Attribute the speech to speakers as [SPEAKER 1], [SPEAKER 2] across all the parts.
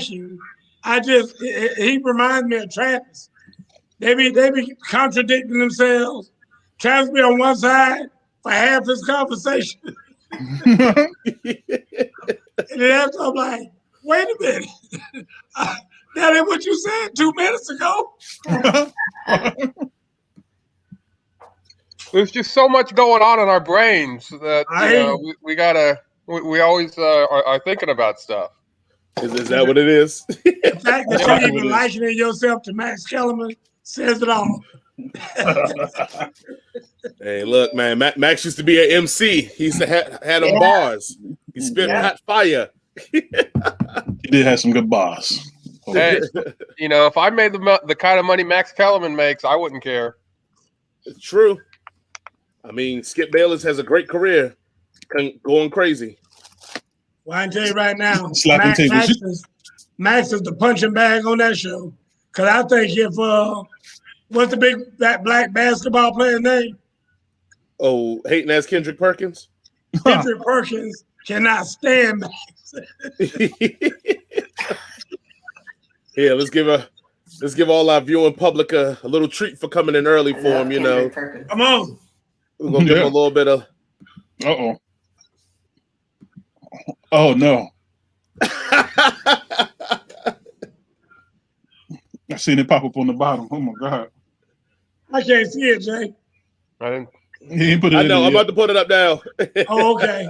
[SPEAKER 1] you. He reminds me of Travis. They be contradicting themselves. Travis be on one side for half his conversation. And then after I'm like, wait a minute. That ain't what you said 2 minutes ago.
[SPEAKER 2] There's just so much going on in our brains that we always are thinking about stuff.
[SPEAKER 3] Is that what it is?
[SPEAKER 1] The fact that you're even likening yourself to Max Kellerman says it all.
[SPEAKER 3] Hey, look, man, Max used to be an MC. He used to had them bars. He spit hot fire.
[SPEAKER 4] He did have some good bars.
[SPEAKER 2] Hey, if I made the kind of money Max Kellerman makes, I wouldn't care.
[SPEAKER 3] It's true. I mean, Skip Bayless has a great career, going crazy.
[SPEAKER 1] Well, I can tell you right now, Max is the punching bag on that show. Because I think if, what's that black basketball player's name?
[SPEAKER 3] Oh, hating ass Kendrick Perkins?
[SPEAKER 1] Kendrick Perkins cannot stand Max.
[SPEAKER 3] Yeah, let's give all our viewing public a little treat for coming in early for him,
[SPEAKER 1] Come on.
[SPEAKER 3] We're going to give him a little bit of...
[SPEAKER 4] Uh-oh. Oh, no. I seen it pop up on the bottom. Oh, my God.
[SPEAKER 1] I can't see it, Jay.
[SPEAKER 2] I didn't.
[SPEAKER 4] He didn't put it in.
[SPEAKER 3] I'm about to put it up now.
[SPEAKER 1] Oh, okay.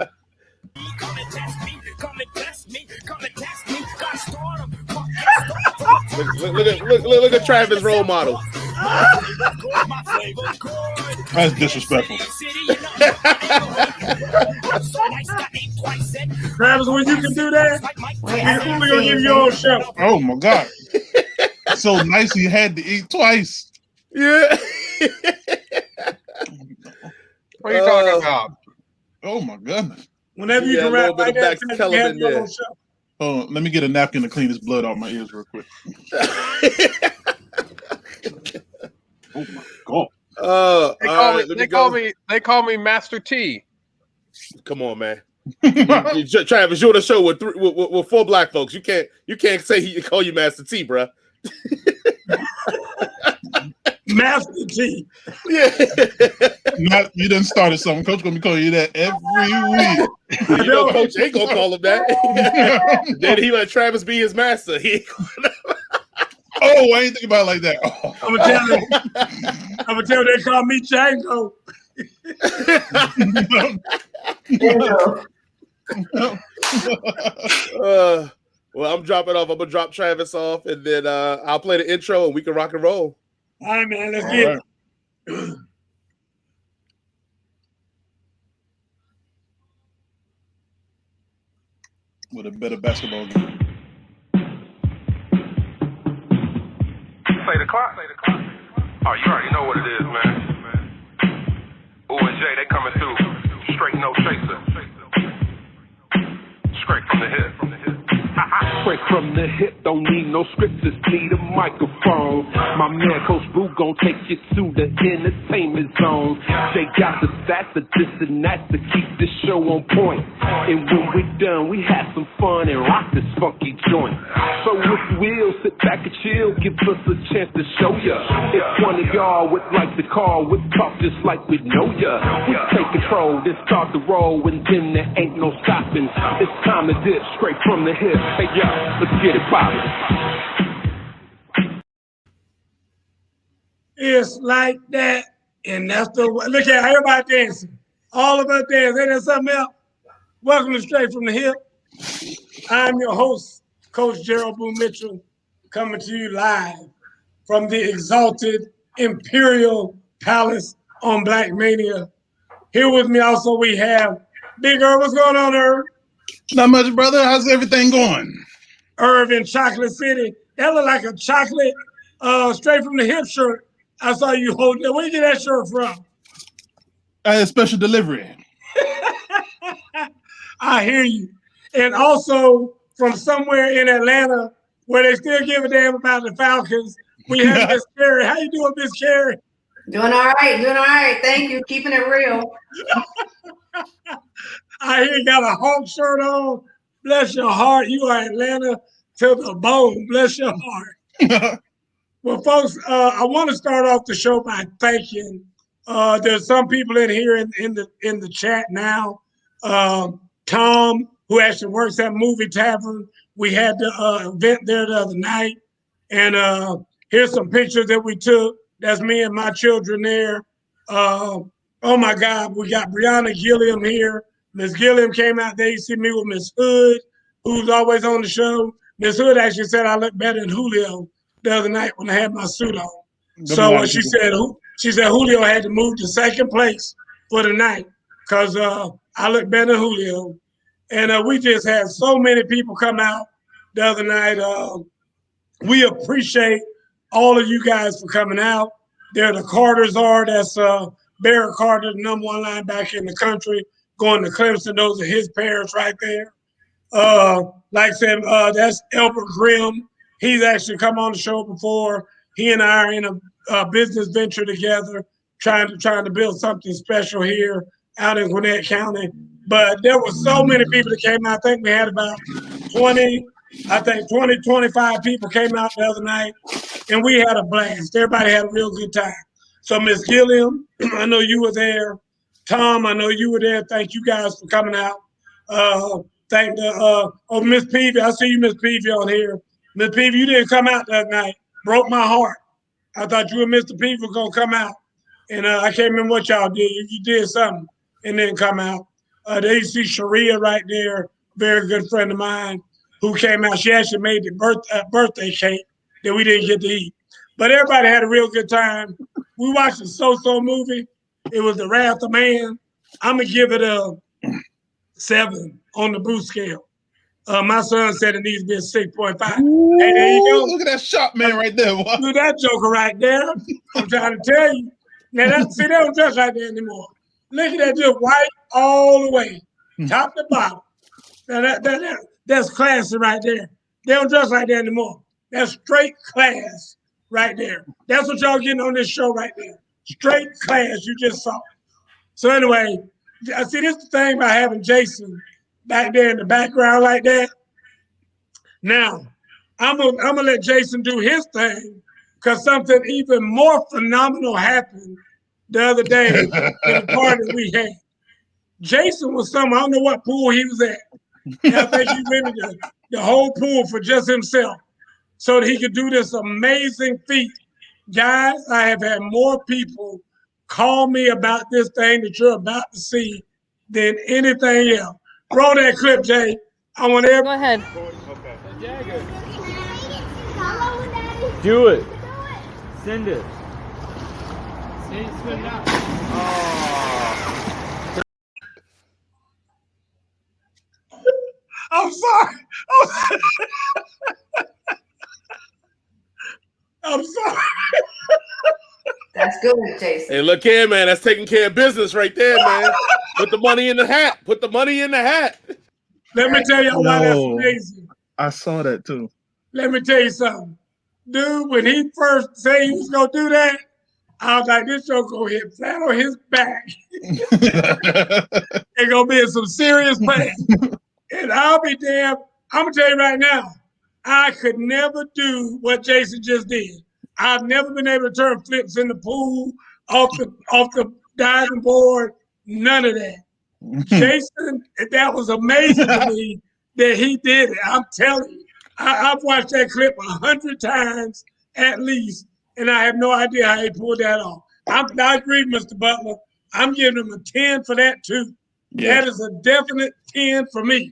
[SPEAKER 3] Look at Travis' role model.
[SPEAKER 4] That's disrespectful.
[SPEAKER 1] Travis, when you can do that, we're going to give you your own show.
[SPEAKER 4] Oh, my God. So nice he had to eat twice.
[SPEAKER 3] Yeah.
[SPEAKER 2] What are you talking about?
[SPEAKER 4] Oh, my goodness.
[SPEAKER 1] Whenever you can rap like that, you have your own show.
[SPEAKER 4] Oh, let me get a napkin to clean this blood off my ears real quick. Oh my God!
[SPEAKER 2] They call me Master T.
[SPEAKER 3] Come on, man. Travis, you're on the show with 4 black folks. You can't say he call you Master T, bro.
[SPEAKER 1] Master T.
[SPEAKER 3] Yeah.
[SPEAKER 4] You done started something. Coach gonna be calling you that every week.
[SPEAKER 3] Coach ain't gonna call him that. Then he let Travis be his master.
[SPEAKER 4] Oh, I ain't think about it like that. Oh.
[SPEAKER 1] I'm gonna tell them they call me Django.
[SPEAKER 3] Well, I'm dropping off. I'm gonna drop Travis off, and then I'll play the intro, and we can rock and roll.
[SPEAKER 1] All right, man. Let's get it.
[SPEAKER 4] With a better basketball game.
[SPEAKER 5] Play the clock. Oh, you already know what it is, man. Ooh and Jay, they coming through. Straight no chaser. Straight from the hip.
[SPEAKER 6] Straight from the hip, don't need no script, just need a microphone. My man Coach Boo gon' take you to the entertainment zone. They got the stats, the this and that to keep this show on point. And when we're done, we have some fun and rock this funky joint. So if you will, sit back and chill, give us a chance to show ya. If one of y'all would like to call, we'll talk just like we know ya. We take control, then start the roll, and then there ain't no stopping. It's time to dip straight from the hip. Hey, yo, let's get it poppin'.
[SPEAKER 1] It's like that, and that's the look at everybody dancing. All of us dancing. Ain't that something else? Welcome to Straight from the Hip. I'm your host, Coach Gerald Boo Mitchell, coming to you live from the exalted Imperial Palace on Black Mania. Here with me also we have Big Irv. What's going on, Irv?
[SPEAKER 4] Not much, brother. How's everything going?
[SPEAKER 1] Irv in Chocolate City. That look like a chocolate Straight from the Hip shirt. I saw you holding it. Where you get that shirt from?
[SPEAKER 4] I had a special delivery.
[SPEAKER 1] I hear you. And also from somewhere in Atlanta where they still give a damn about the Falcons, we have Miss Carrie. How you doing, Miss Carrie?
[SPEAKER 7] Doing all right. Thank you. Keeping it real.
[SPEAKER 1] I hear you got a Hawk shirt on. Bless your heart. You are Atlanta to the bone. Bless your heart. Well, folks, I want to start off the show by thanking. There's some people in here in the chat now. Tom, who actually works at Movie Tavern. We had the event there the other night, and here's some pictures that we took. That's me and my children there. Oh my God, we got Brianna Gilliam here. Miss Gilliam came out there. You see me with Miss Hood, who's always on the show. Miss Hood actually said I look better than Julio the other night when I had my suit on. So she said Julio had to move to second place for the night because I look better than Julio. And we just had so many people come out the other night. We appreciate all of you guys for coming out. There the Carters are. That's Barrett Carter, the #1 linebacker in the country, going to Clemson. Those are his parents right there. Like I said, that's Albert Grimm. He's actually come on the show before. He and I are in a business venture together, trying to build something special here out in Gwinnett County. But there were so many people that came out. I think we had about 20, 25 people came out the other night, and we had a blast. Everybody had a real good time. So Miss Gilliam, I know you were there. Tom, I know you were there. Thank you guys for coming out. Thank Miss Peavy. I see you, Miss Peavy, on here. Miss Peavy, you didn't come out the other night. Broke my heart. I thought you and Mr. Peavy were gonna come out, and I can't remember what y'all did. You did something and didn't come out. There you see Sharia right there, very good friend of mine, who came out. She actually made the birthday cake that we didn't get to eat. But everybody had a real good time. We watched a so-so movie. It was The Wrath of Man. I'm gonna give it a 7 on the Boo scale. My son said it needs to be a 6.5. Hey, there you go.
[SPEAKER 4] Look at that sharp man right there. Boy.
[SPEAKER 1] Look at that joker right there. I'm trying to tell you. Now, they don't dress like that anymore. Look at that, just white all the way, top to bottom. Now, that's classy right there. They don't dress like that anymore. That's straight class right there. That's what y'all getting on this show right there. Straight class, you just saw. So anyway, I see this thing by having Jason back there in the background like that. Now, I'm gonna let Jason do his thing because something even more phenomenal happened the other day in the party we had. Jason was I don't know what pool he was at. And I think he rented the whole pool for just himself so that he could do this amazing feat. Guys, I have had more people call me about this thing that you're about to see than anything else. Roll that clip, Jay. I want everybody.
[SPEAKER 8] Go ahead.
[SPEAKER 9] Okay. Do it. Send it. Send it now. Oh.
[SPEAKER 1] I'm sorry. I'm sorry.
[SPEAKER 7] That's good, Jason.
[SPEAKER 3] Hey, look here, man. That's taking care of business right there, man. Put the money in the hat. Put the money in the hat.
[SPEAKER 1] Let me tell y'all why that's amazing.
[SPEAKER 4] I saw that too.
[SPEAKER 1] Let me tell you something. Dude, when he first said he was going to do that, I was like, this show going to hit flat on his back. It's going to be in some serious pain. And I'll be damned. I'm going to tell you right now, I could never do what Jason just did. I've never been able to turn flips in the pool, off the diving board, none of that. Jason, that was amazing to me that he did it. I'm telling you, I've watched that clip 100 times at least, and I have no idea how he pulled that off. I agree, Mr. Butler. I'm giving him a 10 for that too. Yeah. That is a definite 10 for me.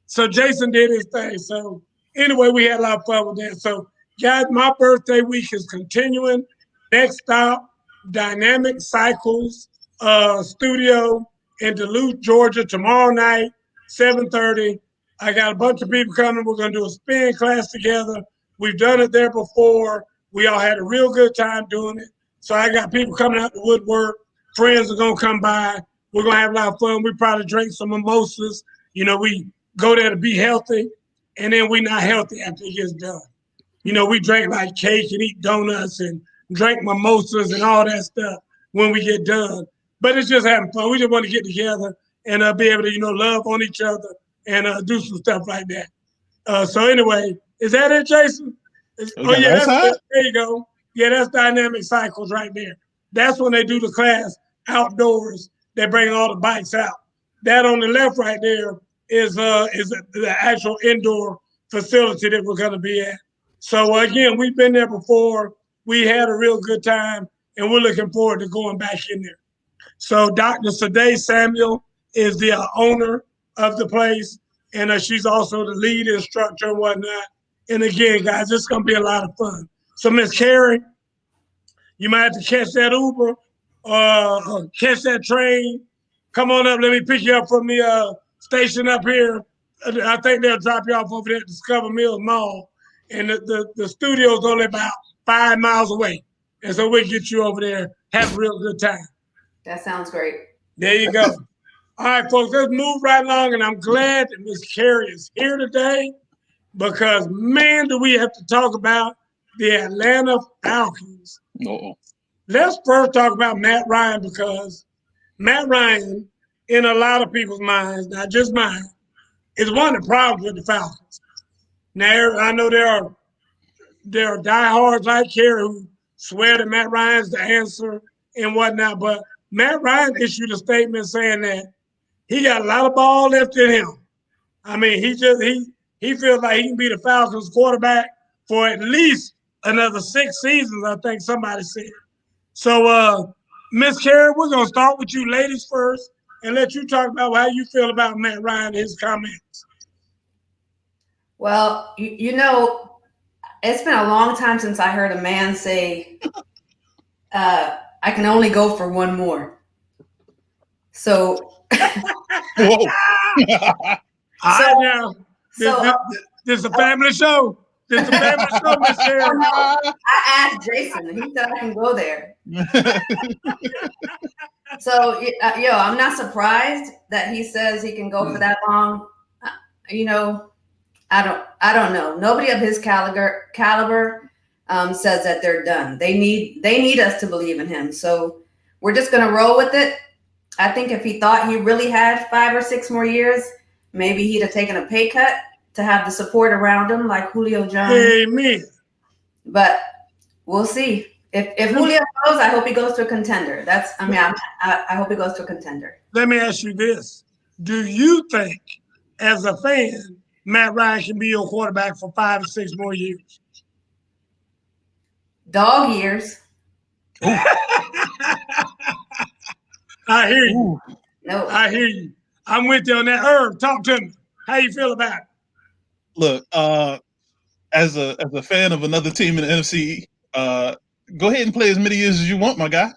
[SPEAKER 1] So Jason did his thing. So anyway, we had a lot of fun with that. So guys, my birthday week is continuing. Next stop, Dynamic Cycles Studio in Duluth, Georgia, tomorrow night, 7:30. I got a bunch of people coming. We're going to do a spin class together. We've done it there before. We all had a real good time doing it. So I got people coming out the woodwork. Friends are going to come by. We're going to have a lot of fun. We probably drink some mimosas. You know, we go there to be healthy, and then we're not healthy after it gets done. You know, we drink like cake and eat donuts and drink mimosas and all that stuff when we get done. But it's just having fun. We just want to get together and be able to, you know, love on each other and do some stuff like that. So anyway, Is that it, Jason? Oh yeah, that's it. There you go. Yeah, that's Dynamic Cycles right there. That's when they do the class outdoors. They bring all the bikes out. That on the left right there is the actual indoor facility that we're going to be at. So again, we've been there before. We had a real good time, and we're looking forward to going back in there. So Dr. Sade Samuel is the owner of the place, and she's also the lead instructor and whatnot. And again, guys, it's going to be a lot of fun. So Miss Carrie, you might have to catch that Uber or catch that train. Come on up. Let me pick you up from the station up here. I think they'll drop you off over there at Discover Mills Mall. And the studio's only about 5 miles away. And so we'll get you over there. Have a real good time.
[SPEAKER 7] That sounds great.
[SPEAKER 1] There you go. All right, folks, let's move right along. And I'm glad that Miss Carrie is here today because, man, do we have to talk about the Atlanta Falcons.
[SPEAKER 4] Uh-oh.
[SPEAKER 1] Let's first talk about Matt Ryan because Matt Ryan, in a lot of people's minds, not just mine, is one of the problems with the Falcons. Now, I know there are diehards like Carrie who swear that Matt Ryan's the answer and whatnot, but Matt Ryan issued a statement saying that he got a lot of ball left in him. I mean, he feels like he can be the Falcons quarterback for at least another 6 seasons, I think somebody said. So, Miss Carrie, we're going to start with you ladies first and let you talk about how you feel about Matt Ryan and his comments.
[SPEAKER 7] Well, you know, it's been a long time since I heard a man say, I can only go for one more. So,
[SPEAKER 4] whoa.
[SPEAKER 1] This is a family show. This is a family show, Miss Carrie.
[SPEAKER 7] I asked Jason, and he said I can go there. So, I'm not surprised that he says he can go for that long. You know, I don't know. Nobody of his caliber says that they're done. They need us to believe in him. So we're just gonna roll with it. I think if he thought he really had 5 or 6 more years, maybe he'd have taken a pay cut to have the support around him, like Julio Jones.
[SPEAKER 1] Amen.
[SPEAKER 7] But we'll see. If Julio goes, I hope he goes to a contender. I hope he goes to a contender.
[SPEAKER 1] Let me ask you this: do you think, as a fan, Matt Ryan can be your quarterback for 5 or 6 more years?
[SPEAKER 7] Dog years.
[SPEAKER 1] I hear you.
[SPEAKER 7] No.
[SPEAKER 1] I hear you. I'm with you on that. Herb, talk to me. How you feel about it?
[SPEAKER 4] Look, as a fan of another team in the NFC, go ahead and play as many years as you want, my guy.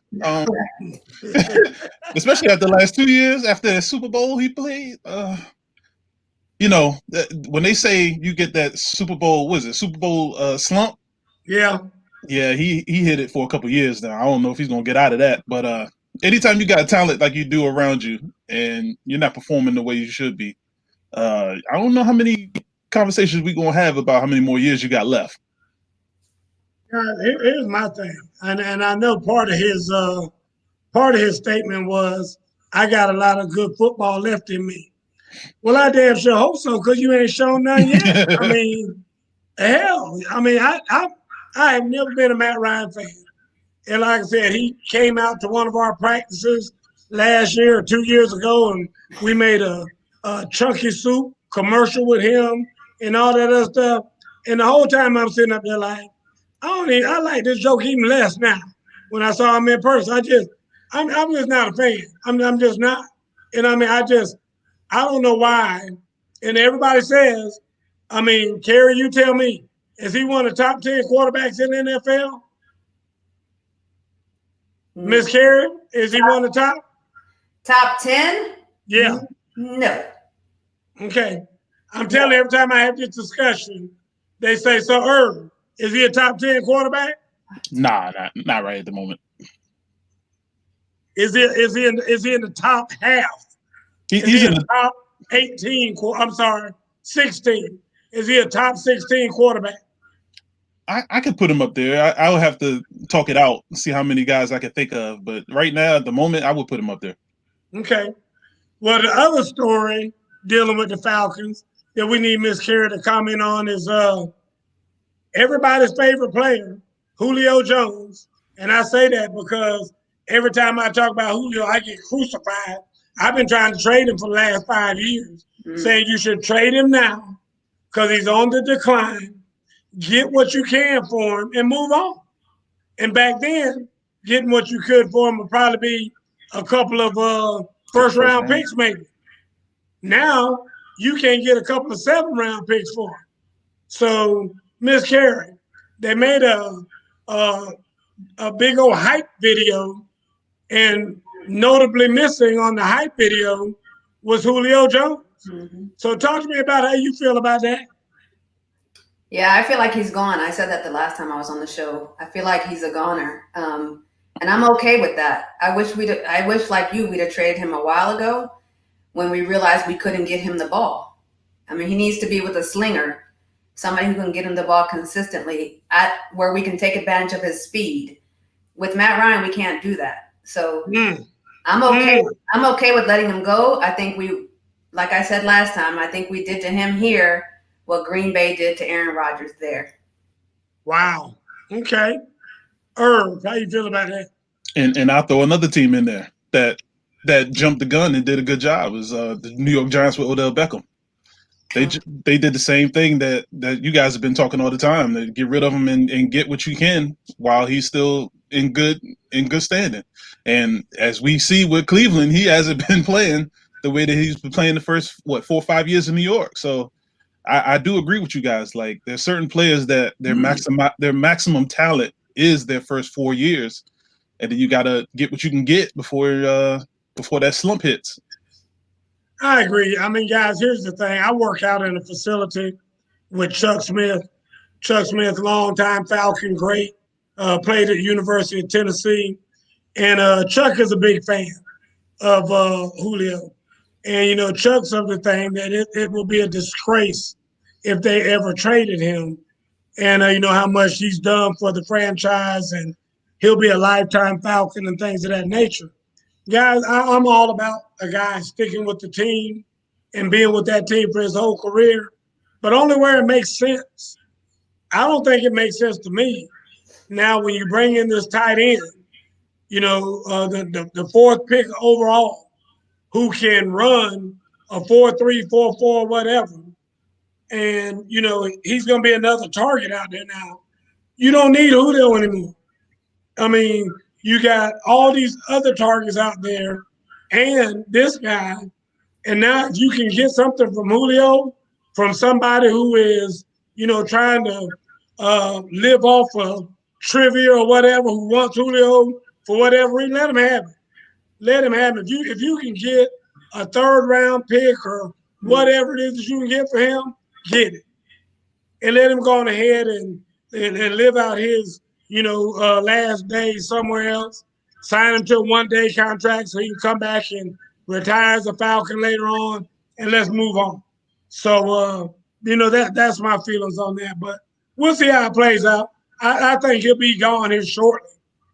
[SPEAKER 4] Especially after the last 2 years, after the Super Bowl he played. You know, when they say you get that Super Bowl slump?
[SPEAKER 1] Yeah.
[SPEAKER 4] Yeah, he hit it for a couple years now. I don't know if he's gonna get out of that, but anytime you got talent like you do around you and you're not performing the way you should be, I don't know how many conversations we're gonna have about how many more years you got left.
[SPEAKER 1] Here's my thing, and I know part of his statement was, I got a lot of good football left in me. Well, I damn sure hope so, because you ain't shown none yet. I mean, hell, I have never been a Matt Ryan fan. And like I said, he came out to one of our practices last year or 2 years ago, and we made a Chunky Soup commercial with him and all that other stuff. And the whole time I'm sitting up there like, I like this joke even less now. When I saw him in person, I'm just not a fan. I'm just not. And I mean, I don't know why. And everybody says, I mean, Carrie, you tell me, is he one of the top 10 quarterbacks in the NFL? Miss Carrie, is he one of the top?
[SPEAKER 7] Top 10?
[SPEAKER 1] Yeah.
[SPEAKER 7] No.
[SPEAKER 1] Okay. I'm telling you, every time I have this discussion, they say, so Irv, is he a top 10 quarterback?
[SPEAKER 4] Nah, not right at the moment.
[SPEAKER 1] Is he in the top half?
[SPEAKER 4] He's in the
[SPEAKER 1] top 18. I'm sorry, 16. Is he a top 16 quarterback?
[SPEAKER 4] I could put him up there. I would have to talk it out and see how many guys I could think of. But right now, at the moment, I would put him up there.
[SPEAKER 1] Okay. Well, the other story dealing with the Falcons that we need Miss Carrie to comment on is everybody's favorite player, Julio Jones, and I say that because every time I talk about Julio, I get crucified. I've been trying to trade him for the last 5 years, saying you should trade him now because he's on the decline. Get what you can for him and move on. And back then, getting what you could for him would probably be a couple of first-round picks, maybe. Now, you can't get a couple of 7th-round picks for him. So, Miss Carrie, they made a big old hype video, and notably missing on the hype video was Julio Jones. So talk to me about how you feel about that.
[SPEAKER 7] Yeah, I feel like he's gone. I said that the last time I was on the show. I feel like he's a goner, and I'm okay with that. I wish like you, we'd have traded him a while ago when we realized we couldn't get him the ball. I mean, he needs to be with a slinger, somebody who can get him the ball consistently at where we can take advantage of his speed. With Matt Ryan, we can't do that. So I'm okay. I'm okay with letting him go. I think like I said last time, I think we did to him here what Green Bay did to Aaron Rodgers there.
[SPEAKER 1] Wow. Okay. Irv, how you feel about that?
[SPEAKER 4] And I'll throw another team in there that jumped the gun and did a good job. It was the New York Giants with Odell Beckham. They did the same thing that you guys have been talking all the time. They get rid of him and get what you can while he's still in good standing. And as we see with Cleveland, he hasn't been playing the way that he's been playing the first 4 or 5 years in New York. So I do agree with you guys. Like, there's certain players that their maximum talent is their first 4 years, and then you gotta get what you can get before that slump hits.
[SPEAKER 1] I agree. I mean, guys, here's the thing. I work out in a facility with Chuck Smith. Chuck Smith, longtime Falcon great, played at the University of Tennessee. And Chuck is a big fan of Julio. And, you know, Chuck's of the thing that it will be a disgrace if they ever traded him. And, you know, how much he's done for the franchise, and he'll be a lifetime Falcon and things of that nature. Guys, I'm all about a guy sticking with the team and being with that team for his whole career, but only where it makes sense. I don't think it makes sense to me. Now, when you bring in this tight end, you know, the 4th pick overall, who can run a 4-3, 4-4, whatever, and, you know, he's going to be another target out there now. You don't need Julio anymore. I mean, you got all these other targets out there and this guy, and now if you can get something from Julio, from somebody who is, you know, trying to live off of trivia or whatever, who wants Julio for whatever reason, let him have it. Let him have it. If you can get a 3rd-round pick or whatever it is that you can get for him, get it. And let him go on ahead and live out his, you know, last days somewhere else. Sign him to a 1-day contract so he can come back and retire as a Falcon later on, and let's move on. So, you know, that's my feelings on that. But we'll see how it plays out. I think he'll be gone here shortly.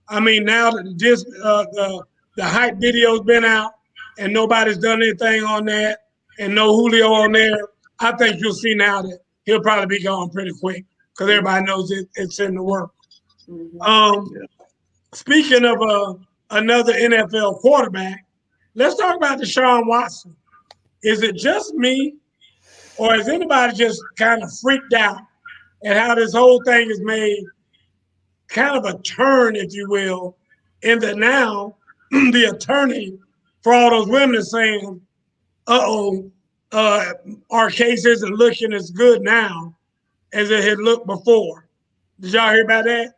[SPEAKER 1] I mean, now that the hype video's been out and nobody's done anything on that and no Julio on there, I think you'll see now that he'll probably be gone pretty quick because everybody knows it's in the works. Speaking of another NFL quarterback, let's talk about Deshaun Watson. Is it just me, or is anybody just kind of freaked out at how this whole thing is made kind of a turn, if you will, in that now the attorney for all those women is saying, our case isn't looking as good now as it had looked before. Did y'all hear about that?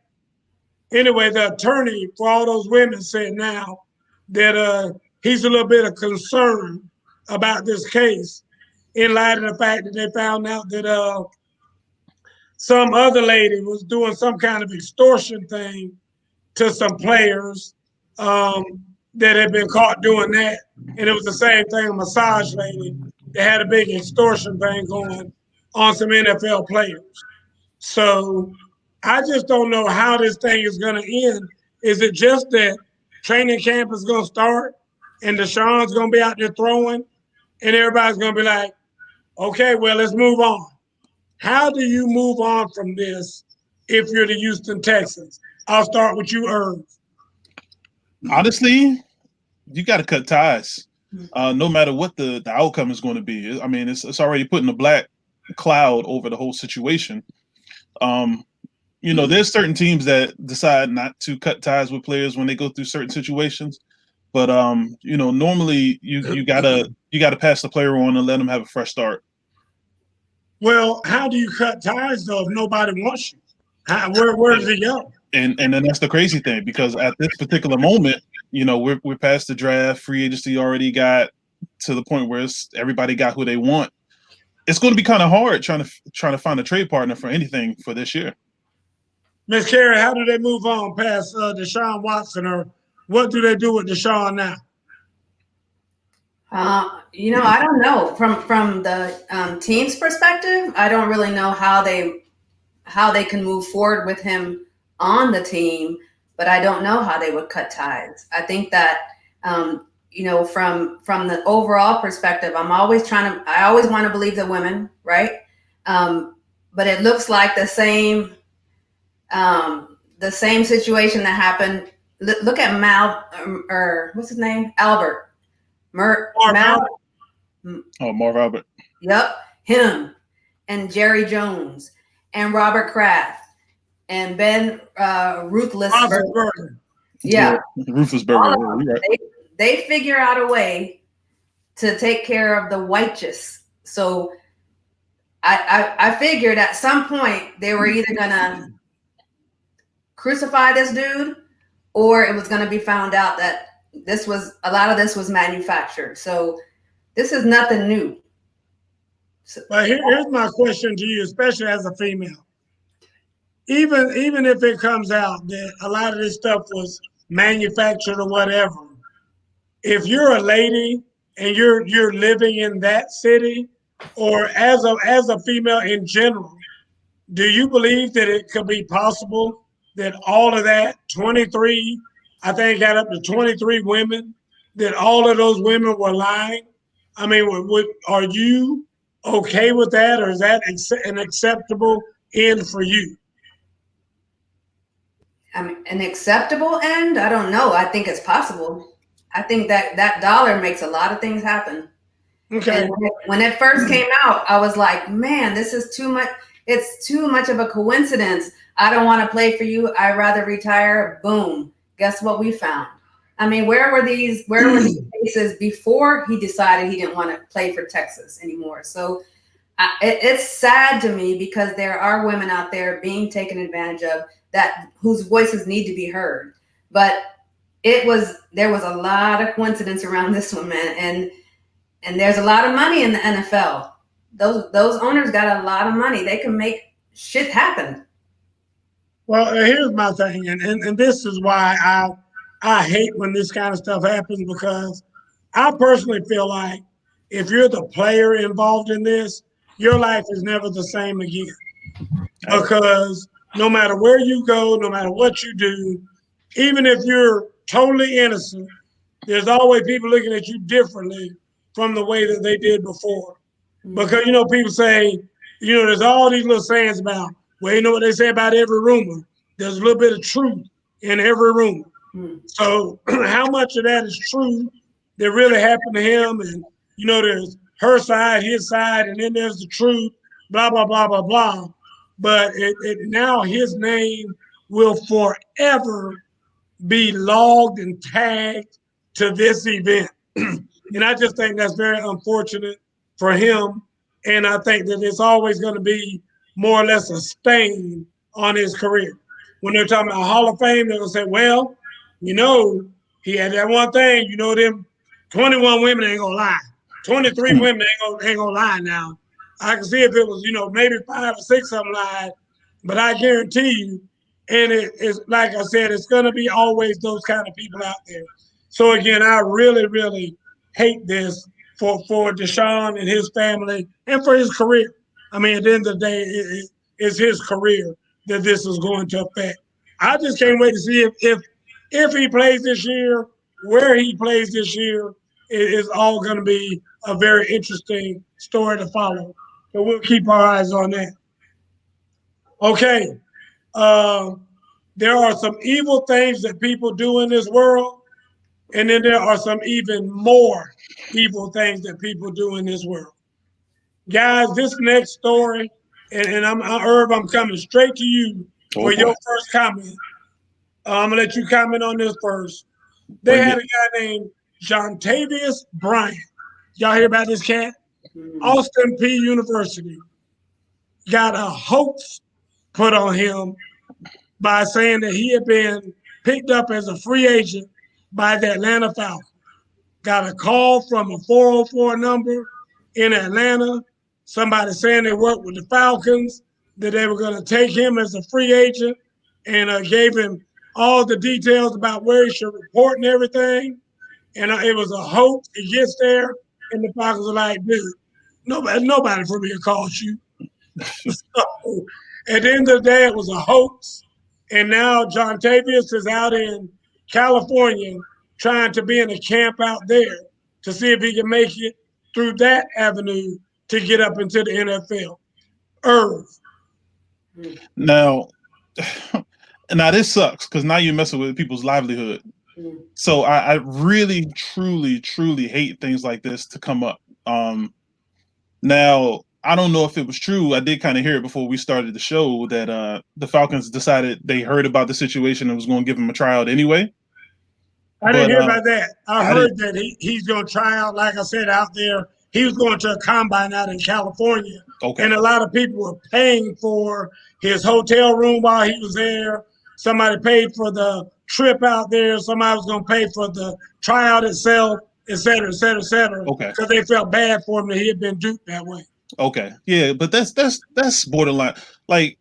[SPEAKER 1] Anyway, the attorney for all those women said now that he's a little bit of concern about this case in light of the fact that they found out that some other lady was doing some kind of extortion thing to some players that had been caught doing that. And it was the same thing, a massage lady that had a big extortion thing going on some NFL players. So I just don't know how this thing is going to end. Is it just that training camp is going to start and Deshaun's going to be out there throwing and everybody's going to be like, okay, well, let's move on. How do you move on from this if you're the Houston Texans? I'll start with you, Irv.
[SPEAKER 4] Honestly, you got to cut ties. No matter what the outcome is going to be. I mean, it's already putting a black cloud over the whole situation. There's certain teams that decide not to cut ties with players when they go through certain situations. But normally you gotta pass the player on and let them have a fresh start.
[SPEAKER 1] Well, how do you cut ties though if nobody wants you? Where does it go?
[SPEAKER 4] And then that's the crazy thing, because at this particular moment, we're past the draft. Free agency already got to the point where everybody got who they want. It's going to be kind of hard trying to find a trade partner for anything for this year.
[SPEAKER 1] Miss Carrie, how do they move on past Deshaun Watson, or what do they do with Deshaun now?
[SPEAKER 7] I don't know. From the team's perspective, I don't really know how they can move forward with him on the team, but I don't know how they would cut ties. I think that from the overall perspective, I always want to believe the women, right? But it looks like the same situation that happened. Look at what's his name? Albert.
[SPEAKER 1] Marv
[SPEAKER 4] Albert.
[SPEAKER 7] Yep, him and Jerry Jones and Robert Kraft and Ben Roethlisberger. Yeah,
[SPEAKER 4] Roethlisberger. Right.
[SPEAKER 7] They figure out a way to take care of the righteous. So I figured at some point they were either gonna crucify this dude, or it was gonna be found out that a lot of this was manufactured. So this is nothing new.
[SPEAKER 1] But here's my question to you, especially as a female. Even if it comes out that a lot of this stuff was manufactured or whatever, if you're a lady and you're living in that city, or as a female in general, do you believe that it could be possible that all of that 23, I think got up to 23 women, that all of those women were lying? I mean, are you okay with that, or is that an acceptable end for you?
[SPEAKER 7] I mean, an acceptable end? I don't know. I think it's possible. I think that dollar makes a lot of things happen.
[SPEAKER 1] Okay.
[SPEAKER 7] And when it first came out, I was like, man, this is too much. It's too much of a coincidence. I don't want to play for you. I'd rather retire. Boom. Guess what we found? I mean, where were these cases before he decided he didn't want to play for Texas anymore? So it's sad to me, because there are women out there being taken advantage of whose voices need to be heard. But there was a lot of coincidence around this one, man. And there's a lot of money in the NFL. Those owners got a lot of money. They can make shit happen.
[SPEAKER 1] Well, here's my thing, and this is why I hate when this kind of stuff happens, because I personally feel like if you're the player involved in this, your life is never the same again. Because no matter where you go, no matter what you do, even if you're totally innocent, there's always people looking at you differently from the way that they did before. Because, people say, there's all these little sayings about, well, you know what they say about every rumor? There's a little bit of truth in every rumor. So how much of that is true that really happened to him? And, there's her side, his side, and then there's the truth, blah, blah, blah, blah, blah. But now his name will forever be logged and tagged to this event. And I just think that's very unfortunate for him. And I think that it's always going to be more or less a stain on his career. When they're talking about Hall of Fame, they're going to say, well, he had that one thing, them 21 women ain't going to lie. 23 women ain't going to lie now. I can see if it was, maybe 5 or 6 of them lied, but I guarantee you, and it's like I said, it's going to be always those kind of people out there. So again, I really, really hate this for Deshaun and his family and for his career. I mean, at the end of the day, it's his career that this is going to affect. I just can't wait to see if he plays this year, where he plays this year. Is all going to be a very interesting story to follow. So we'll keep our eyes on that. Okay. There are some evil things that people do in this world, and then there are some even more evil things that people do in this world. Guys, this next story, and Irv, I'm coming straight to you for your first comment. I'm gonna let you comment on this first. They had a guy named Jontavious Bryant. Y'all hear about this cat? Austin P University got a hoax put on him by saying that he had been picked up as a free agent by the Atlanta Falcons. Got a call from a 404 number in Atlanta, somebody saying they worked with the Falcons, that they were going to take him as a free agent, and gave him all the details about where he should report and everything. And it was a hoax. He gets there, and the Falcons are like, dude, nobody from here calls you. So, at the end of the day, it was a hoax. And now Jontavious is out in California trying to be in a camp out there to see if he can make it through that avenue to get up into the NFL. Irv.
[SPEAKER 4] Now this sucks because now you're messing with people's livelihood. So I really, truly, truly hate things like this to come up. Now, I don't know if it was true. I did kind of hear it before we started the show that the Falcons decided they heard about the situation and was going to give him a tryout anyway.
[SPEAKER 1] I didn't hear about that. I heard that he's going to try out, like I said, out there. He was going to a combine out in California. Okay. And a lot of people were paying for his hotel room while he was there. Somebody paid for the trip out there. Somebody was going to pay for the tryout itself, et cetera, et cetera, et cetera. Okay. Because they felt bad for him that he had been duped that way.
[SPEAKER 4] Okay. Yeah, but that's borderline. Like,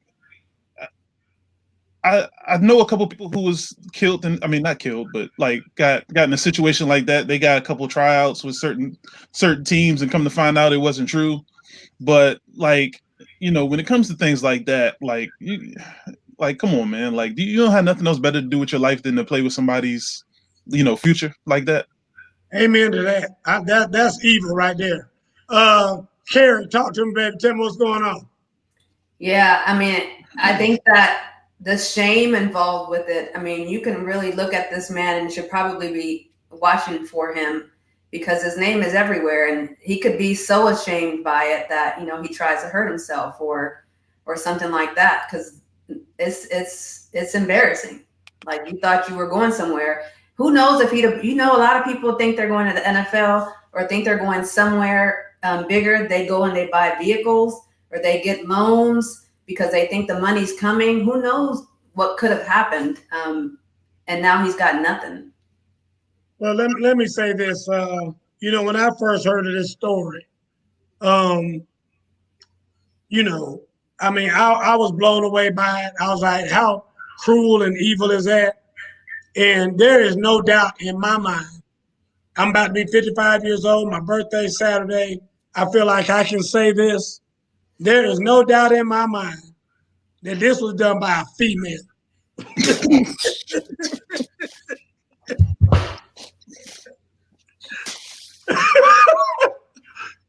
[SPEAKER 4] I know a couple of people who was killed, and I mean not killed, but like got in a situation like that. They got a couple of tryouts with certain teams, and come to find out it wasn't true. But like, you know, when it comes to things like that, like come on, man. Like, you don't have nothing else better to do with your life than to play with somebody's, you know, future like that.
[SPEAKER 1] Amen to that. That's evil right there. Carrie, talk to him, baby. Tell me what's going on.
[SPEAKER 7] Yeah, I mean, I think that the shame involved with it, I mean, you can really look at this man and should probably be watching for him because his name is everywhere, and he could be so ashamed by it that, you know, he tries to hurt himself or something like that, because it's embarrassing. Like, you thought you were going somewhere. Who knows if you know, a lot of people think they're going to the NFL or think they're going somewhere bigger. They go and they buy vehicles or they get loans because they think the money's coming. Who knows what could have happened? And now he's got nothing.
[SPEAKER 1] Well, let me say this. You know, when I first heard of this story, you know, I mean, I was blown away by it. I was like, how cruel and evil is that? And there is no doubt in my mind. I'm about to be 55 years old. My birthday's Saturday. I feel like I can say this. There is no doubt in my mind that this was done by a female.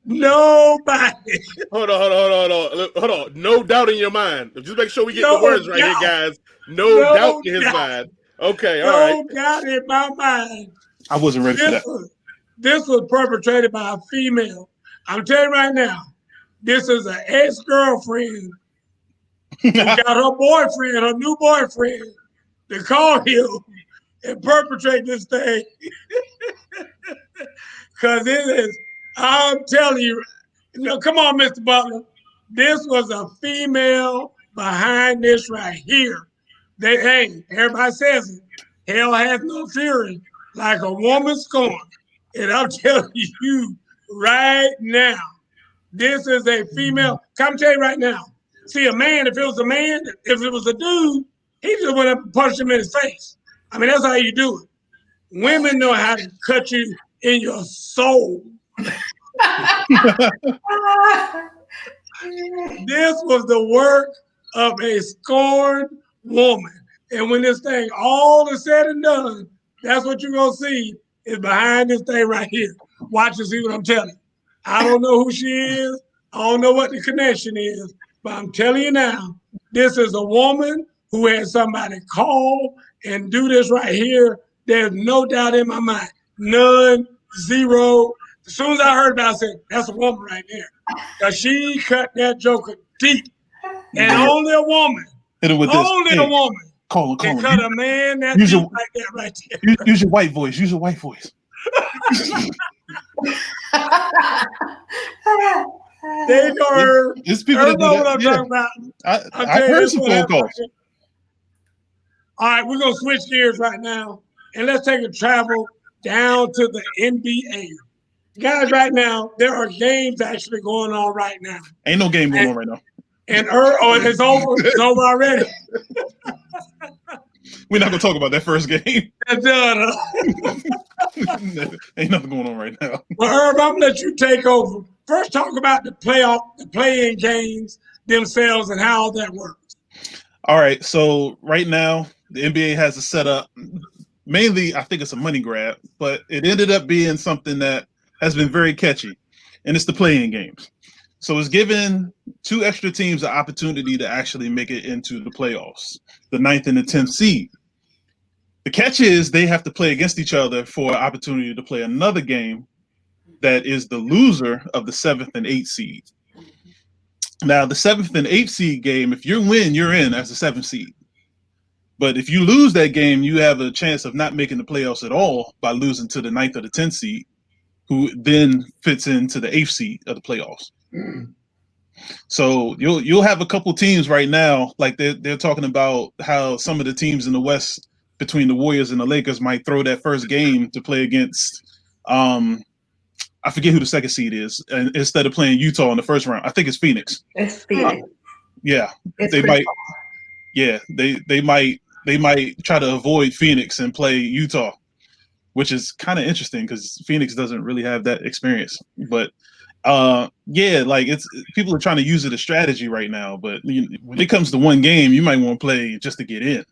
[SPEAKER 1] Nobody.
[SPEAKER 3] Hold on. No doubt in your mind. Just make sure we get the words right here, guys. No doubt in his mind. Okay, all right.
[SPEAKER 1] No doubt in my mind.
[SPEAKER 4] I wasn't ready for that.
[SPEAKER 1] This was perpetrated by a female. I'm telling you right now, this is an ex-girlfriend who got her boyfriend, her new boyfriend, to call him and perpetrate this thing. Because it is, I'm telling you, come on, Mr. Butler. This was a female behind this right here. Everybody says it. Hell has no fury like a woman scorned. And I'm telling you right now, this is a female. Come tell you right now. See, a man, if it was a man, if it was a dude, he just went up and punched him in his face. I mean, that's how you do it. Women know how to cut you in your soul. This was the work of a scorned woman. And when this thing all is said and done, that's what you're going to see is behind this thing right here. Watch and see what I'm telling you. I don't know who she is. I don't know what the connection is. But I'm telling you now, this is a woman who had somebody call and do this right here, there's no doubt in my mind. None, zero. As soon as I heard about it, I said, that's a woman right there. Because she cut that joker deep. And only a woman, only a woman can cut a man that deep like that right there.
[SPEAKER 4] Use your white voice. Use your white voice.
[SPEAKER 1] There you go.
[SPEAKER 4] It's people that do
[SPEAKER 1] what
[SPEAKER 4] that.
[SPEAKER 1] I'm talking about.
[SPEAKER 4] I heard some phone calls.
[SPEAKER 1] All right, we're going to switch gears right now, and let's take a travel down to the NBA. Guys, right now, there are games actually going on right now.
[SPEAKER 4] Ain't no game going on right now.
[SPEAKER 1] And it's over. It's over already.
[SPEAKER 4] We're not going to talk about that first game.
[SPEAKER 1] That's done.
[SPEAKER 4] Ain't nothing going on right now.
[SPEAKER 1] Well, Herb, I'm going to let you take over. First, talk about the play-in games themselves and how that works.
[SPEAKER 4] All right, so right now, the NBA has a setup. Mainly, I think it's a money grab, but it ended up being something that has been very catchy, and it's the play-in games. So it's given 2 extra teams an opportunity to actually make it into the playoffs, the 9th and the 10th seed. The catch is they have to play against each other for an opportunity to play another game that is the loser of the 7th and 8th seed. Now, the 7th and 8th seed game, if you win, you're in as the 7th seed. But if you lose that game, you have a chance of not making the playoffs at all by losing to the 9th or the 10th seed, who then fits into the 8th seed of the playoffs. So you'll have a couple teams right now, like they're talking about how some of the teams in the West between the Warriors and the Lakers might throw that first game to play against I forget who the second seed is, and instead of playing Utah in the first round. I think it's Phoenix.
[SPEAKER 7] It's Phoenix.
[SPEAKER 4] Yeah.
[SPEAKER 7] It's
[SPEAKER 4] they might they might try to avoid Phoenix and play Utah, which is kind of interesting because Phoenix doesn't really have that experience. But people are trying to use it as strategy right now. But when it comes to one game, you might want to play just to get in.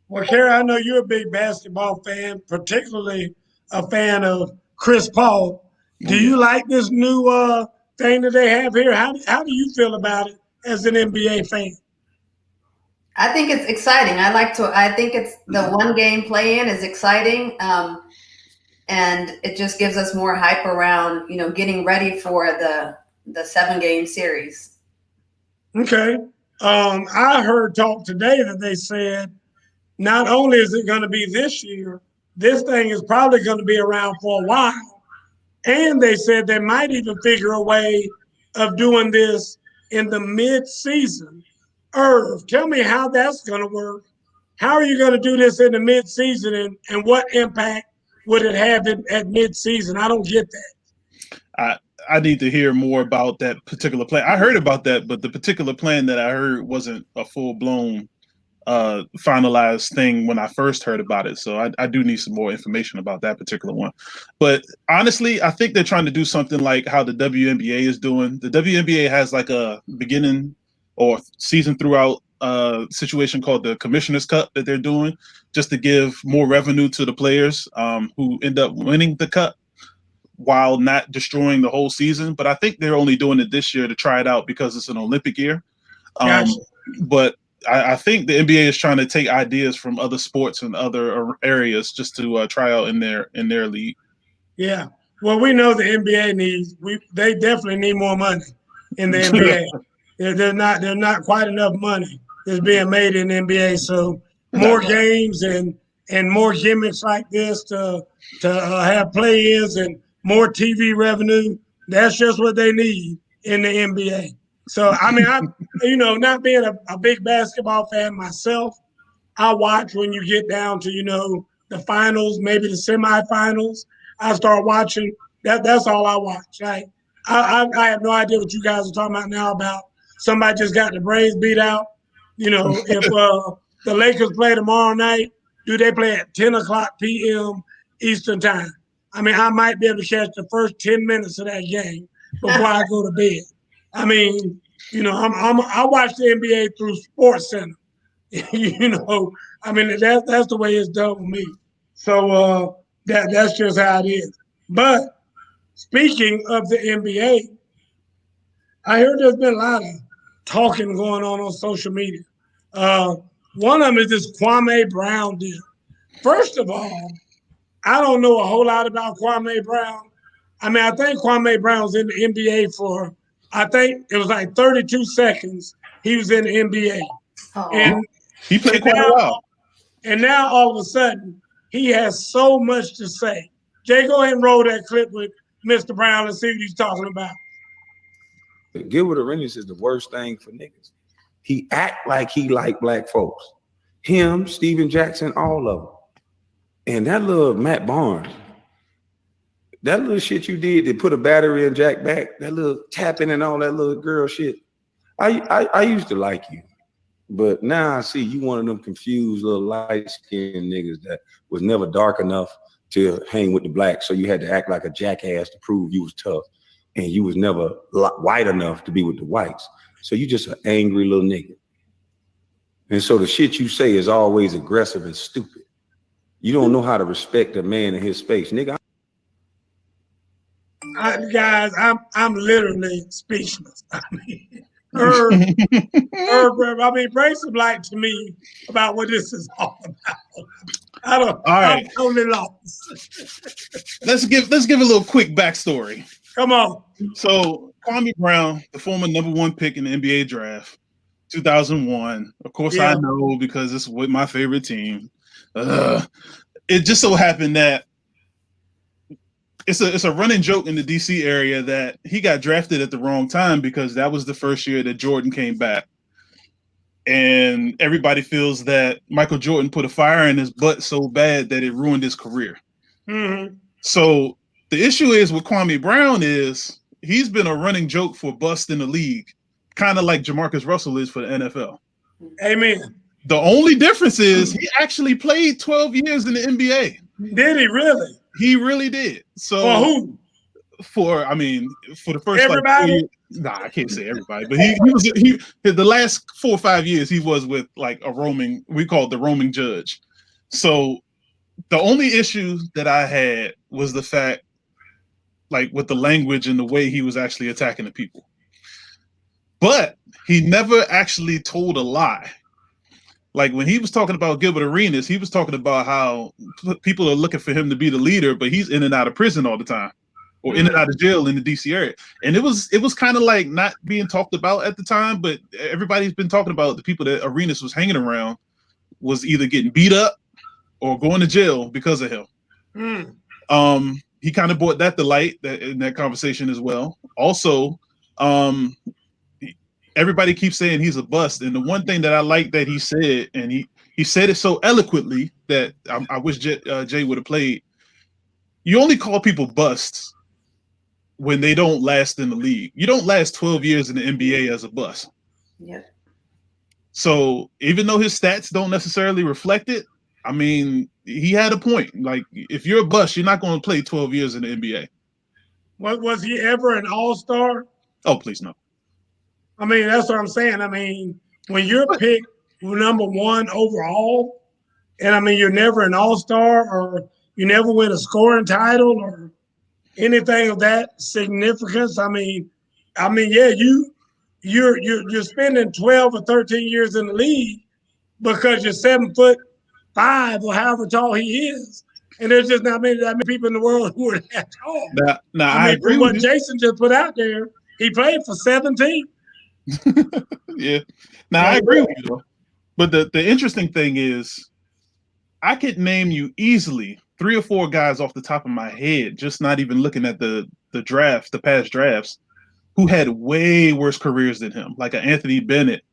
[SPEAKER 1] Well, Carrie, I know you're a big basketball fan, particularly a fan of Chris Paul. Do you like this new thing that they have here? How do you feel about it as an NBA fan?
[SPEAKER 7] I think it's exciting. I think it's the one game play-in is exciting. And it just gives us more hype around, getting ready for the 7-game series.
[SPEAKER 1] Okay. I heard talk today that they said not only is it going to be this year, this thing is probably going to be around for a while. And they said they might even figure a way of doing this in the mid-season. Irv, tell me how that's going to work. How are you going to do this in the mid-season, and what impact would it have at mid-season? I don't get that.
[SPEAKER 4] I need to hear more about that particular plan. I heard about that, but the particular plan that I heard wasn't a full-blown finalized thing when I first heard about it. So I do need some more information about that particular one. But honestly, I think they're trying to do something like how the WNBA is doing. The WNBA has like a beginning or season throughout situation called the Commissioner's Cup that they're doing just to give more revenue to the players who end up winning the cup while not destroying the whole season. But I think they're only doing it this year to try it out because it's an Olympic year.
[SPEAKER 1] Gotcha.
[SPEAKER 4] But I think the NBA is trying to take ideas from other sports and other areas just to try out in their league.
[SPEAKER 1] Yeah. Well, we know the NBA they definitely need more money in the NBA. There's not quite enough money that's being made in the NBA. So more games and more gimmicks like this to have play-ins and more TV revenue. That's just what they need in the NBA. So, I mean, not being a big basketball fan myself, I watch when you get down to, the finals, maybe the semifinals. I start watching. That's all I watch. Right? I have no idea what you guys are talking about now about somebody just got the Braves beat out. If the Lakers play tomorrow night, do they play at 10 o'clock p.m. Eastern time? I mean, I might be able to catch the first 10 minutes of that game before I go to bed. I mean, I watch the NBA through Sports Center. I mean, that's the way it's done with me. So that's just how it is. But speaking of the NBA, I heard there's been a lot of talking going on social media One of them is this Kwame Brown deal. First of all, I don't know a whole lot about Kwame Brown. I mean, I think Kwame Brown was in the NBA for, I think it was like 32 seconds. He was in the NBA. And
[SPEAKER 4] he played quite a while.
[SPEAKER 1] And now all of a sudden, he has so much to say. Jay, go ahead and roll that clip with Mr. Brown and see what he's talking about.
[SPEAKER 8] Gilbert Arenas is the worst thing for niggas. He act like he like black folks. Him, Steven Jackson, all of them. And that little Matt Barnes, that little shit you did to put a battery in Jack back, that little tapping and all that little girl shit. I used to like you. But now I see you one of them confused little light-skinned niggas that was never dark enough to hang with the blacks, so you had to act like a jackass to prove you was tough, and you was never white enough to be with the whites. So you just an angry little nigga. And so the shit you say is always aggressive and stupid. You don't know how to respect a man in his space, nigga.
[SPEAKER 1] Guys, I'm literally speechless. I mean, I mean, bring some light to me about what this is all about. I'm totally lost.
[SPEAKER 4] Let's give a little quick backstory.
[SPEAKER 1] Come on.
[SPEAKER 4] So Kwame Brown, the former #1 pick in the NBA draft, 2001. Of course, I know because it's with my favorite team. It just so happened that it's a running joke in the DC area that he got drafted at the wrong time because that was the first year that Jordan came back. And everybody feels that Michael Jordan put a fire in his butt so bad that it ruined his career.
[SPEAKER 1] Mm-hmm.
[SPEAKER 4] So the issue is with Kwame Brown is he's been a running joke for bust in the league, kind of like Jamarcus Russell is for the NFL.
[SPEAKER 1] Amen.
[SPEAKER 4] The only difference is he actually played 12 years in the NBA.
[SPEAKER 1] Did he really?
[SPEAKER 4] He really did. So
[SPEAKER 1] for who?
[SPEAKER 4] For the first
[SPEAKER 1] everybody.
[SPEAKER 4] I can't say everybody, but he the last 4 or 5 years he was with like a roaming. We call it the roaming judge. So the only issue that I had was the fact, like with the language and the way he was actually attacking the people. But he never actually told a lie. Like when he was talking about Gilbert Arenas, he was talking about how people are looking for him to be the leader, but he's in and out of prison all the time, or in and out of jail in the DC area. And it was kind of like not being talked about at the time, but everybody's been talking about the people that Arenas was hanging around was either getting beat up or going to jail because of him. He kind of brought that to light in that conversation as well. Also, everybody keeps saying he's a bust, and the one thing that I like that he said, and he said it so eloquently that I wish Jay would have played. You only call people busts when they don't last in the league. You don't last 12 years in the NBA as a bust.
[SPEAKER 7] Yeah.
[SPEAKER 4] So even though his stats don't necessarily reflect it, I mean, he had a point. Like if you're a bust, you're not going to play 12 years in the NBA.
[SPEAKER 1] Was he ever an all-star?
[SPEAKER 4] Oh, please no.
[SPEAKER 1] I mean, that's what I'm saying. I mean, when you're picked #1 overall, and I mean, you're never an all-star or you never win a scoring title or anything of that significance. I mean, yeah, you're spending 12 or 13 years in the league because you're 7'5" or however tall he is. And there's just not that many people in the world who are that tall.
[SPEAKER 4] Now I agree
[SPEAKER 1] with what
[SPEAKER 4] you.
[SPEAKER 1] Jason just put out there. He played for 17.
[SPEAKER 4] Yeah. Now I agree with you though. But the interesting thing is I could name you easily 3 or 4 guys off the top of my head, just not even looking at the past drafts, who had way worse careers than him, like an Anthony Bennett,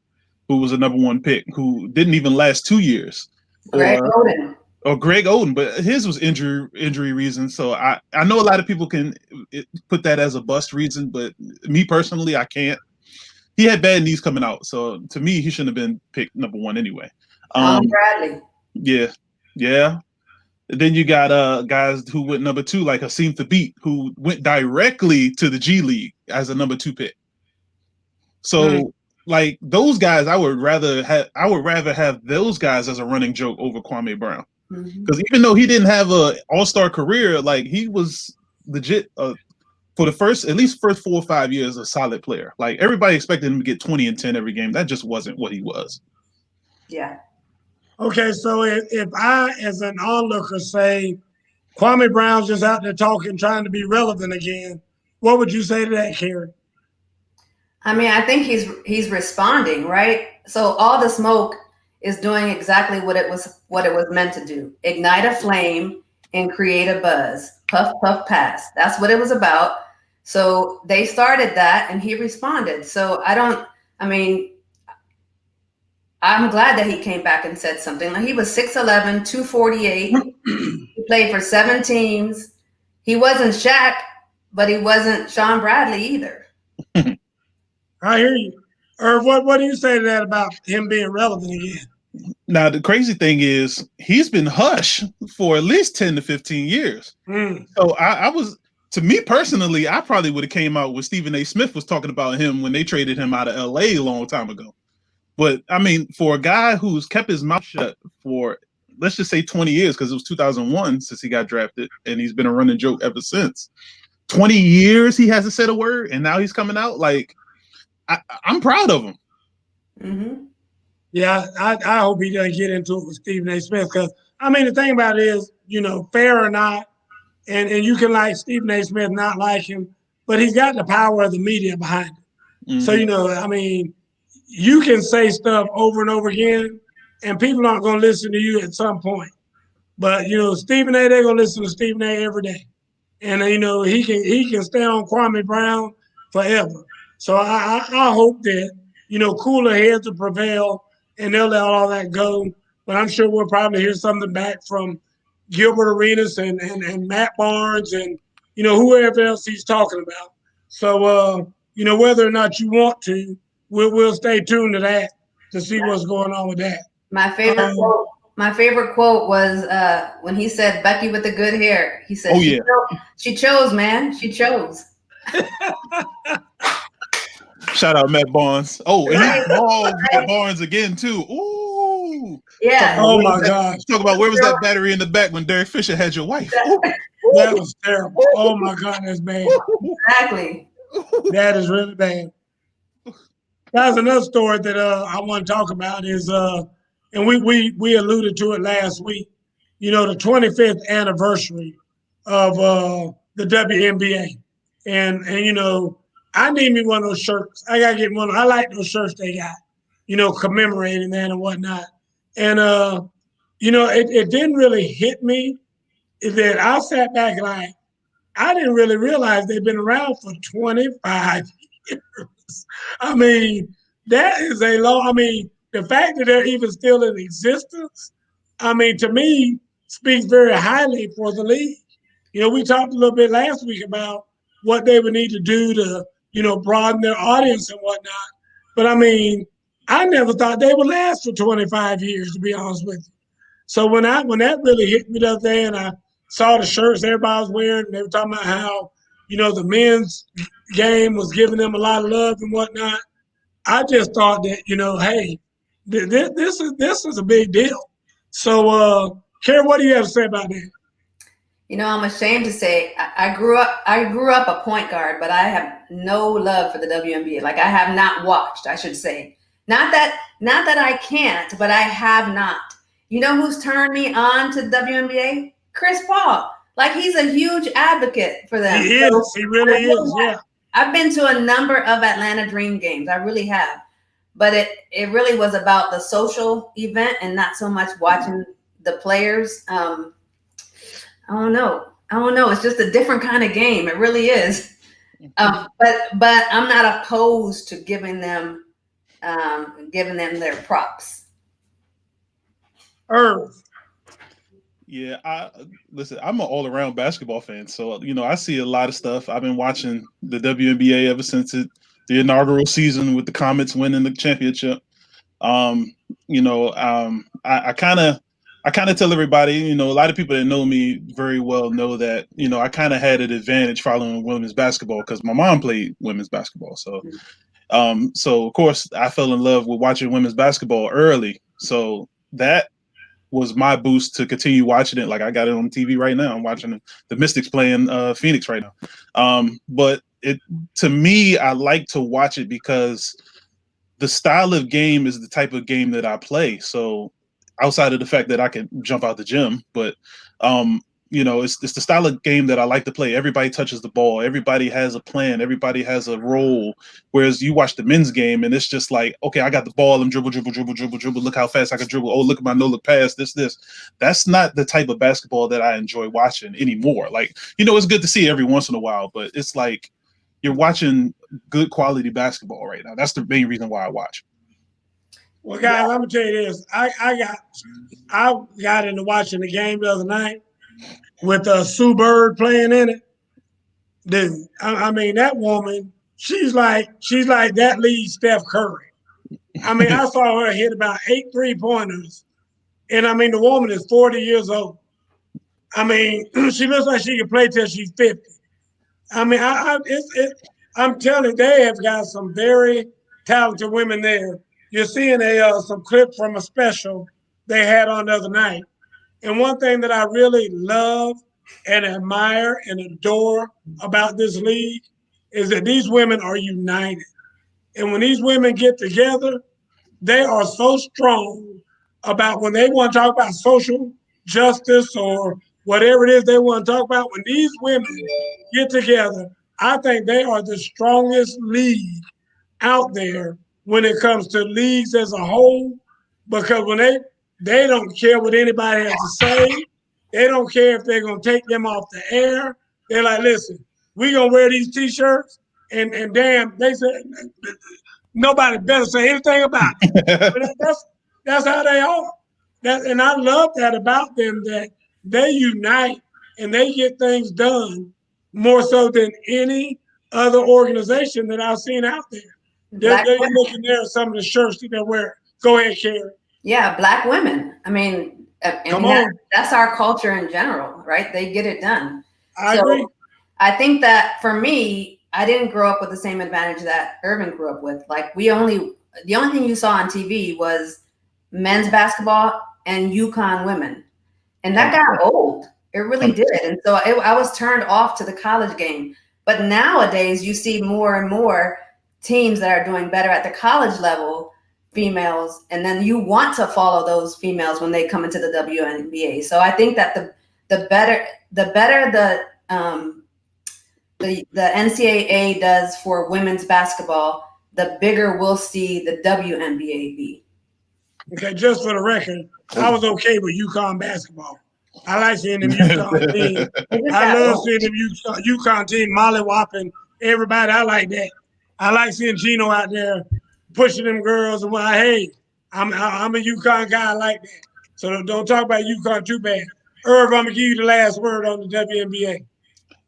[SPEAKER 4] who was a #1 pick, who didn't even last 2 years.
[SPEAKER 7] Greg Oden.
[SPEAKER 4] Or Greg Oden, but his was injury reasons. So I know a lot of people can put that as a bust reason, but me personally, I can't. He had bad knees coming out, so to me, he shouldn't have been picked #1 anyway.
[SPEAKER 7] Bradley.
[SPEAKER 4] Yeah. Then you got guys who went #2, like Hakeem Thabit, who went directly to the G League as a #2 pick. So like those guys, I would rather have those guys as a running joke over Kwame Brown. Because even though he didn't have a all-star career, like he was legit for the first 4 or 5 years a solid player. Like everybody expected him to get 20 and 10 every game. That just wasn't what he was.
[SPEAKER 7] Yeah.
[SPEAKER 1] Okay, so if I, as an onlooker, say Kwame Brown's just out there talking, trying to be relevant again, what would you say to that, Carrie?
[SPEAKER 7] I mean, I think he's responding, right? So all the smoke is doing exactly what it was meant to do: ignite a flame and create a buzz. Puff, puff, pass. That's what it was about. So they started that, and he responded. So I'm glad that he came back and said something. Like, he was 6'11", 248. He played for 7 teams. He wasn't Shaq, but he wasn't Sean Bradley either.
[SPEAKER 1] I hear you. Irv, what do you say to that about him being relevant again?
[SPEAKER 4] Now, the crazy thing is he's been hush for at least 10 to 15 years. So to me personally, I probably would have came out with Stephen A. Smith was talking about him when they traded him out of LA a long time ago. But I mean, for a guy who's kept his mouth shut for, let's just say 20 years, because it was 2001 since he got drafted, and he's been a running joke ever since. 20 years he hasn't said a word, and now he's coming out. Like, I'm proud of him.
[SPEAKER 7] Mm-hmm.
[SPEAKER 1] Yeah, I hope he doesn't get into it with Stephen A. Smith, because, I mean, the thing about it is, fair or not, and you can like Stephen A. Smith, not like him, but he's got the power of the media behind it. Mm-hmm. So, I mean, you can say stuff over and over again, and people aren't going to listen to you at some point. But, Stephen A., they're going to listen to Stephen A. every day. And, he can stay on Kwame Brown forever. So I hope that, cooler heads will prevail and they'll let all that go. But I'm sure we'll probably hear something back from Gilbert Arenas and Matt Barnes and, whoever else he's talking about. So, whether or not you want to, we'll stay tuned to that to see what's going on with that.
[SPEAKER 7] My favorite quote was when he said, "Becky with the good hair." He said, she chose, man. She chose.
[SPEAKER 4] Shout out Matt Barnes. Oh, and he called Matt Barnes again too. Ooh.
[SPEAKER 7] Yeah.
[SPEAKER 1] Oh my gosh.
[SPEAKER 4] Talk about where was that battery in the back when Derek Fisher had your wife?
[SPEAKER 1] That was terrible. Oh my God, that's bad.
[SPEAKER 7] Exactly.
[SPEAKER 1] That is really bad. That's another story that I want to talk about is and we alluded to it last week. The 25th anniversary of the WNBA, and I need me one of those shirts. I gotta get one. I like those shirts they got, commemorating that and whatnot. And it didn't really hit me that I sat back like I didn't really realize they've been around for 25 years. I mean, that is a long. I mean, the fact that they're even still in existence, I mean, to me, speaks very highly for the league. We talked a little bit last week about what they would need to do to, broaden their audience and whatnot. But I mean, I never thought they would last for 25 years, to be honest with you. So when that really hit me the other day and I saw the shirts everybody was wearing, and they were talking about how, the men's game was giving them a lot of love and whatnot, I just thought that, hey, this is a big deal. So, Carrie, what do you have to say about that?
[SPEAKER 7] I'm ashamed to say I grew up a point guard, but I have no love for the WNBA. Like, I have not watched, I should say. Not that I can't, but I have not. You know who's turned me on to the WNBA? Chris Paul. Like, he's a huge advocate for them.
[SPEAKER 1] He is. He really is. Yeah.
[SPEAKER 7] I've been to a number of Atlanta Dream games. I really have. But it really was about the social event and not so much watching the players. I don't know. It's just a different kind of game. It really is. But I'm not opposed to giving them their props.
[SPEAKER 1] Irv.
[SPEAKER 4] Yeah, listen, I'm an all-around basketball fan, so I see a lot of stuff. I've been watching the WNBA ever since the inaugural season with the Comets winning the championship. I kind of tell everybody, a lot of people that know me very well know that I kind of had an advantage following women's basketball because my mom played women's basketball. So, so of course I fell in love with watching women's basketball early. So that was my boost to continue watching it. Like, I got it on TV right now. I'm watching the Mystics playing Phoenix right now. But to me, I like to watch it because the style of game is the type of game that I play. So outside of the fact that I can jump out the gym, but it's the style of game that I like to play. Everybody touches the ball. Everybody has a plan. Everybody has a role. Whereas you watch the men's game and it's just like, okay, I got the ball. I'm dribble. Look how fast I can dribble. Oh, look at my no-look pass. This. That's not the type of basketball that I enjoy watching anymore. Like, it's good to see every once in a while, but it's like you're watching good quality basketball right now. That's the main reason why I watch.
[SPEAKER 1] Well, guys, I'm gonna tell you this. I got into watching the game the other night with Sue Bird playing in it. Dude, I mean that woman. She's like that lead Steph Curry. I mean, I saw her hit about 8 3-pointers, and I mean the woman is 40 years old. I mean, she looks like she can play till she's 50. I mean, I'm telling you, they have got some very talented women there. You're seeing some clip from a special they had on the other night. And one thing that I really love and admire and adore about this league is that these women are united. And when these women get together, they are so strong about when they want to talk about social justice or whatever it is they want to talk about. When these women get together, I think they are the strongest league out there when it comes to leagues as a whole, because when they don't care what anybody has to say. They don't care if they're going to take them off the air. They're like, listen, we're going to wear these T-shirts, and damn, they said nobody better say anything about it. But that's how they are. And I love that about them, that they unite and they get things done more so than any other organization that I've seen out there. They're looking there at some of the shirts that they wear. Go ahead, Carrie.
[SPEAKER 7] Yeah, Black women. I mean, that's our culture in general, right? They get it done.
[SPEAKER 1] I agree.
[SPEAKER 7] I think that for me, I didn't grow up with the same advantage that Irvin grew up with. Like the only thing you saw on TV was men's basketball and UConn women. And that got old. It really did. And so I was turned off to the college game. But nowadays you see more and more teams that are doing better at the college level, females, and then you want to follow those females when they come into the WNBA. So I think that the better the NCAA does for women's basketball, the bigger we'll see the WNBA be.
[SPEAKER 1] Okay, just for the record, I was okay with UConn basketball. I like seeing them UConn team. I love seeing them UConn team molly-whopping everybody. I like that. I like seeing Gino out there pushing them girls and hey, I'm a UConn guy. I like that. So don't talk about UConn too bad. Irv, I'm gonna give you the last word on the WNBA.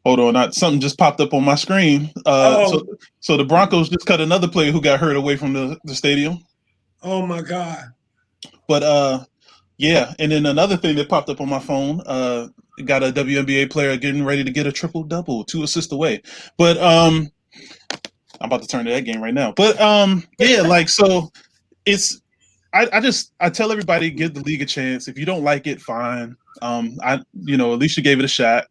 [SPEAKER 4] Hold on, something just popped up on my screen. So the Broncos just cut another player who got hurt away from the stadium.
[SPEAKER 1] Oh my God.
[SPEAKER 4] But yeah, and then another thing that popped up on my phone, got a WNBA player getting ready to get a triple-double, 2 assists away. But I'm about to turn to that game right now. But yeah, like, so it's I tell everybody, give the league a chance. If you don't like it, fine. At least you gave it a shot.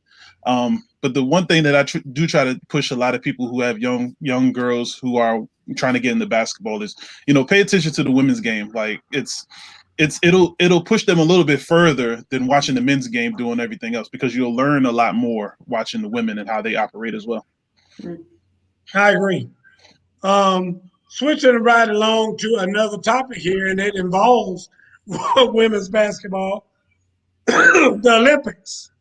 [SPEAKER 4] But the one thing that I do try to push a lot of people who have young girls who are trying to get into basketball is, pay attention to the women's game. Like it'll push them a little bit further than watching the men's game doing everything else, because you'll learn a lot more watching the women and how they operate as well.
[SPEAKER 1] I agree. Switching right along to another topic here, and it involves women's basketball, the Olympics.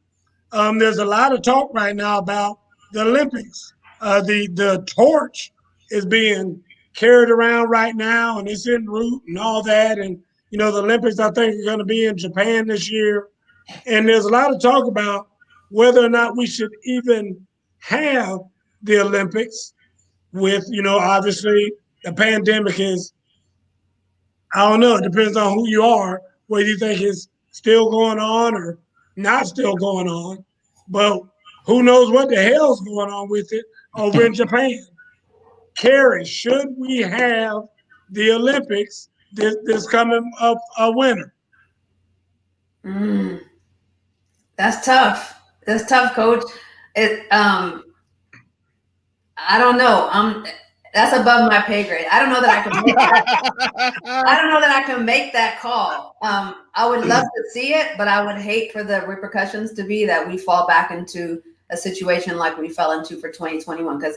[SPEAKER 1] There's a lot of talk right now about the Olympics. The torch is being carried around right now, and it's en route and all that. And, the Olympics, I think, are going to be in Japan this year. And there's a lot of talk about whether or not we should even have the Olympics with, obviously the pandemic is, I don't know, it depends on who you are, whether you think it's still going on or not still going on. But who knows what the hell's going on with it over in Japan. Carrie, should we have the Olympics this coming up a winter?
[SPEAKER 7] That's tough. That's tough, Coach. I don't know. That's above my pay grade. I don't know that I can make that. I don't know that I can make that call. I would love to see it, but I would hate for the repercussions to be that we fall back into a situation like we fell into for 2021, because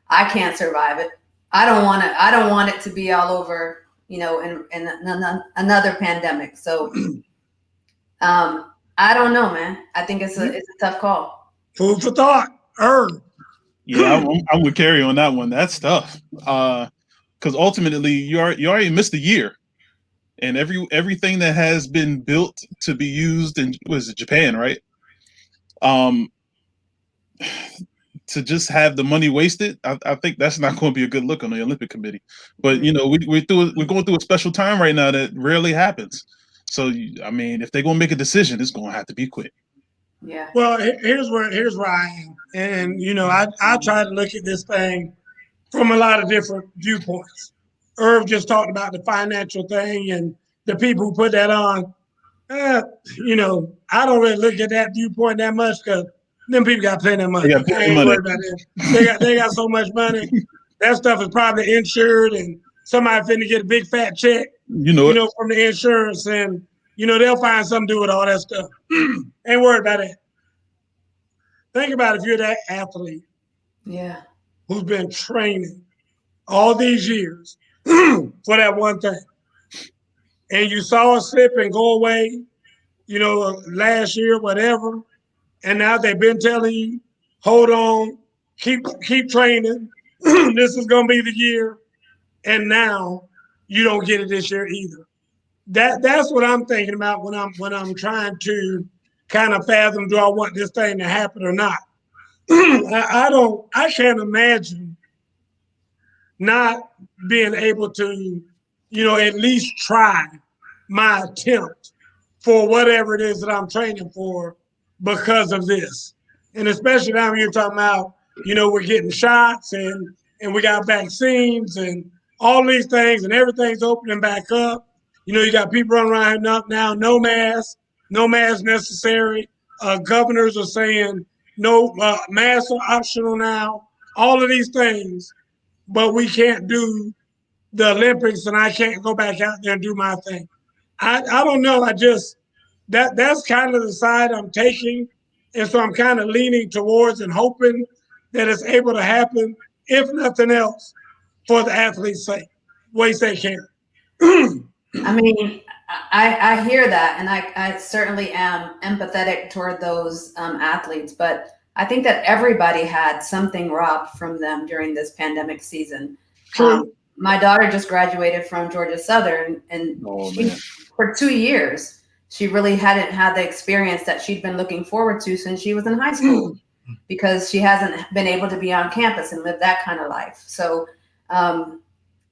[SPEAKER 7] I can't survive it. I don't want it to be all over, in another pandemic. So I don't know, man. I think it's a tough call.
[SPEAKER 1] Food for thought.
[SPEAKER 4] Yeah, I'm with Carrie on that one. That's tough. Because ultimately you already missed a year. And everything that has been built to be used in Japan, right? To just have the money wasted, I think that's not going to be a good look on the Olympic Committee. But we're going through a special time right now that rarely happens. So I mean, if they're going to make a decision, it's going to have to be quick.
[SPEAKER 7] Yeah.
[SPEAKER 1] Well, here's where I am, and I try to look at this thing from a lot of different viewpoints. Irv just talked about the financial thing and the people who put that on. I don't really look at that viewpoint that much because them people got plenty of money. I ain't worried about it. They got so much money. That stuff is probably insured, and somebody finna get a big fat check, from the insurance, and they'll find something to do with all that stuff. Ain't worried about it. Think about if you're that athlete, who's been training all these years for that one thing, and you saw a slip and go away, last year, whatever, and now they've been telling you, hold on, keep training. This is gonna be the year, and now you don't get it this year either. That's what I'm thinking about when I'm trying to kind of fathom, do I want this thing to happen or not? I can't imagine not being able to, at least try my attempt for whatever it is that I'm training for because of this. And especially now you're talking about, we're getting shots and we got vaccines and all these things and everything's opening back up. You got people running around up now, no mask necessary. Governors are saying no, masks are optional now. All of these things, but we can't do the Olympics, and I can't go back out there and do my thing. I don't know. That's kind of the side I'm taking, and so I'm kind of leaning towards and hoping that it's able to happen, if nothing else, for the athletes' sake. What do you say, Carrie?
[SPEAKER 7] I mean, I hear that, and I certainly am empathetic toward those athletes, but I think that everybody had something robbed from them during this pandemic season.
[SPEAKER 1] True.
[SPEAKER 7] My daughter just graduated from Georgia Southern, and for 2 years, she really hadn't had the experience that she'd been looking forward to since she was in high school, because she hasn't been able to be on campus and live that kind of life. So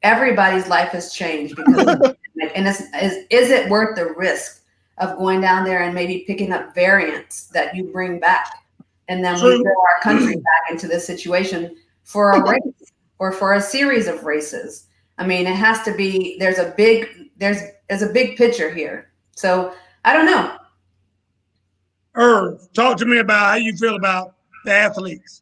[SPEAKER 7] everybody's life has changed because and is it worth the risk of going down there and maybe picking up variants that you bring back, and then we throw our country back into this situation for a race or for a series of races? I mean, it has to be. There's a big picture here. So I don't know.
[SPEAKER 1] Irv, talk to me about how you feel about the athletes.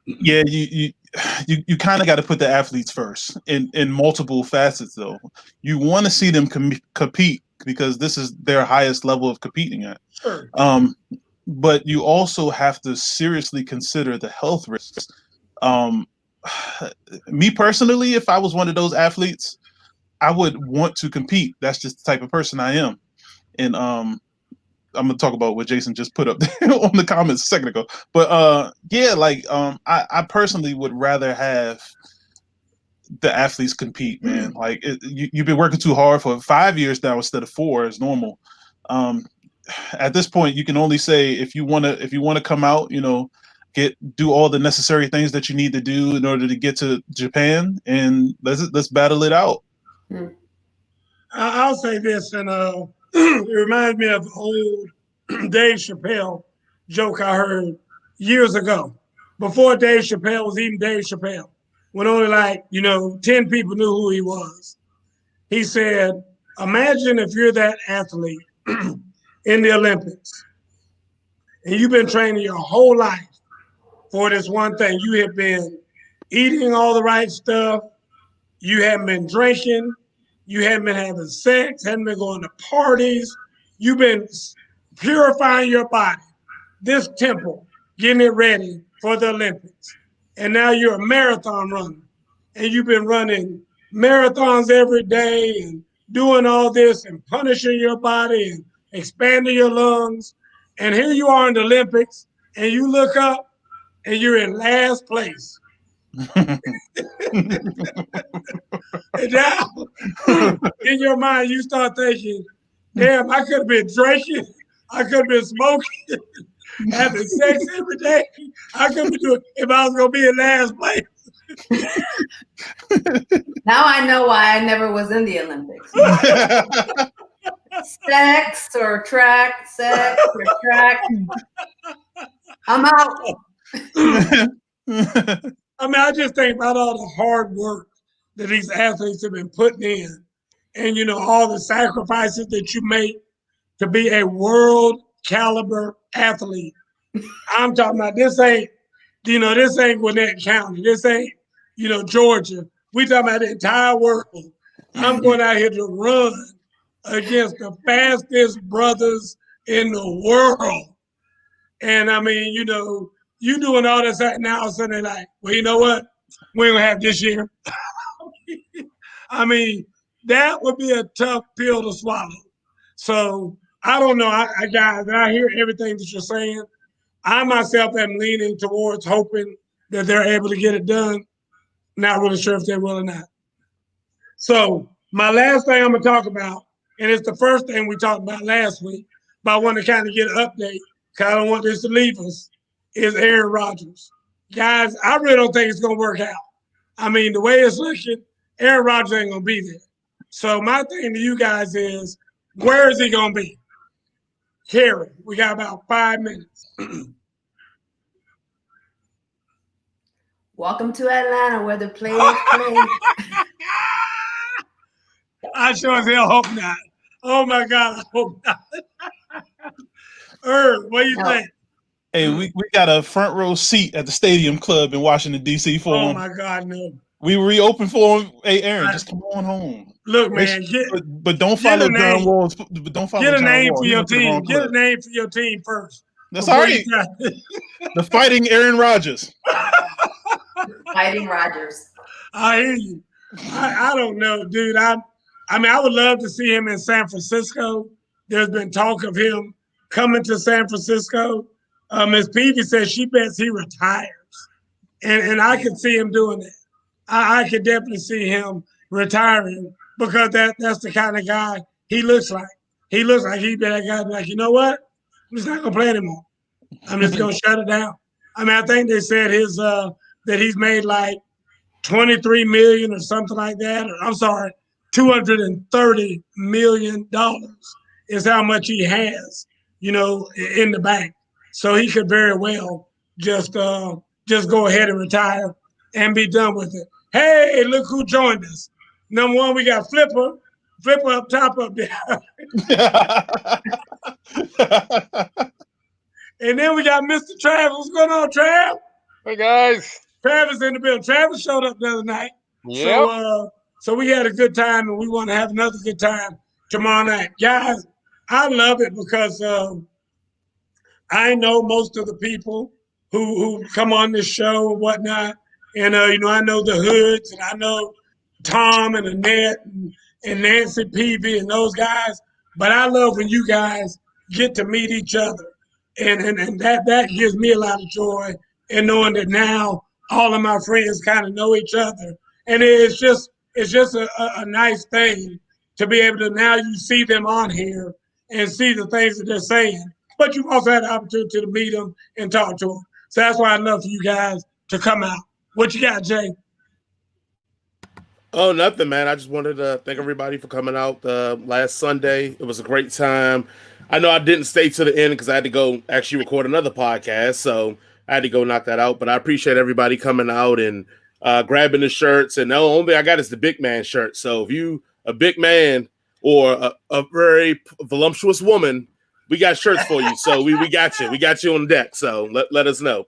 [SPEAKER 4] Yeah, you kind of got to put the athletes first in multiple facets, though. You want to see them compete because this is their highest level of competing at.
[SPEAKER 1] Sure.
[SPEAKER 4] But you also have to seriously consider the health risks. Me personally, if I was one of those athletes, I would want to compete. That's just the type of person I am. And I'm gonna talk about what Jason just put up there on the comments a second ago. But I personally would rather have the athletes compete, man. Like you've been working too hard for 5 years now instead of 4 as normal. At this point, you can only say if you want to come out, do all the necessary things that you need to do in order to get to Japan, and let's battle it out.
[SPEAKER 1] I'll say this, and it reminds me of an old Dave Chappelle joke I heard years ago, before Dave Chappelle was even Dave Chappelle, when only 10 people knew who he was. He said, imagine if you're that athlete in the Olympics, and you've been training your whole life for this one thing. You have been eating all the right stuff. You haven't been drinking. You haven't been having sex. Haven't been going to parties. You've been purifying your body. This temple, getting it ready for the Olympics. And now you're a marathon runner. And you've been running marathons every day and doing all this and punishing your body and expanding your lungs. And here you are in the Olympics, and you look up and you're in last place. And now, in your mind, you start thinking, damn, I could have been drinking. I could have been smoking, having sex every day. I could be doing if I was going to be in last place.
[SPEAKER 7] Now I know why I never was in the Olympics. Sex or track. I'm out.
[SPEAKER 1] I mean, I just think about all the hard work that these athletes have been putting in, and all the sacrifices that you make to be a world caliber athlete. I'm talking about this ain't Gwinnett County. This ain't, Georgia. We talking about the entire world. I'm going out here to run against the fastest brothers in the world. And I mean, you doing all this now, so they're like, well, you know what? We ain't gonna have this year. I mean, that would be a tough pill to swallow. So I don't know. Guys, I hear everything that you're saying. I myself am leaning towards hoping that they're able to get it done. Not really sure if they will or not. So my last thing I'm gonna talk about, and it's the first thing we talked about last week, but I want to kind of get an update because I don't want this to leave us, is Aaron Rodgers. Guys, I really don't think it's gonna work out. I mean, the way it's looking, Aaron Rodgers ain't gonna be there. So my thing to you guys is, where is he gonna be? Carrie, we got about 5 minutes.
[SPEAKER 7] Welcome to Atlanta, where the players play.
[SPEAKER 1] I sure as hell hope not. Oh my God, I hope not. What do you think?
[SPEAKER 4] Hey, we got a front row seat at the Stadium Club in Washington, D.C. for him.
[SPEAKER 1] Oh my God, no.
[SPEAKER 4] We reopened for him. Hey, Aaron, just come on home.
[SPEAKER 1] Look, man,
[SPEAKER 4] but don't follow John Wall's. But don't follow
[SPEAKER 1] Get a
[SPEAKER 4] John
[SPEAKER 1] name
[SPEAKER 4] Wall.
[SPEAKER 1] for your team. Get a name for your team first.
[SPEAKER 4] That's all right. The Fighting Aaron Rodgers.
[SPEAKER 7] Fighting Rodgers.
[SPEAKER 1] I hear you. I don't know, dude. I mean, I would love to see him in San Francisco. There's been talk of him coming to San Francisco. Ms. Peavy says she bets he retires. And I could see him doing that. I could definitely see him retiring because that's the kind of guy he looks like. He looks like he'd be that guy be like, you know what? I'm just not going to play anymore. I'm just going to shut it down. I mean, I think they said that he's made like $23 million or something like that. Or, I'm sorry, $230 million is how much he has, in the bank. So he could very well just go ahead and retire and be done with it. Hey, look who joined us. Number one, we got Flipper up top up there. And then we got Mr. Travis. What's going on, Trav?
[SPEAKER 2] Hey, guys.
[SPEAKER 1] Travis in the building. Travis showed up the other night.
[SPEAKER 2] Yep.
[SPEAKER 1] So we had a good time, and we want to have another good time tomorrow night. Guys, I love it because I know most of the people who come on this show and whatnot. And, I know the Hoods, and I know Tom and Annette and Nancy Peavy and those guys. But I love when you guys get to meet each other. And that gives me a lot of joy in knowing that now all of my friends kind of know each other. And it's just a nice thing to be able to, now you see them on here and see the things that they're saying. But you've also had the opportunity to meet them and talk to them. So that's why I'd love for you guys to come out. What you got, Jay?
[SPEAKER 3] Oh, nothing, man. I just wanted to thank everybody for coming out last Sunday. It was a great time. I know I didn't stay to the end because I had to go actually record another podcast, so I had to go knock that out. But I appreciate everybody coming out and grabbing the shirts. And the only thing I got is the big man shirt. So if you a big man or a very voluptuous woman, we got shirts for you. So we got you. We got you on deck. So let us know.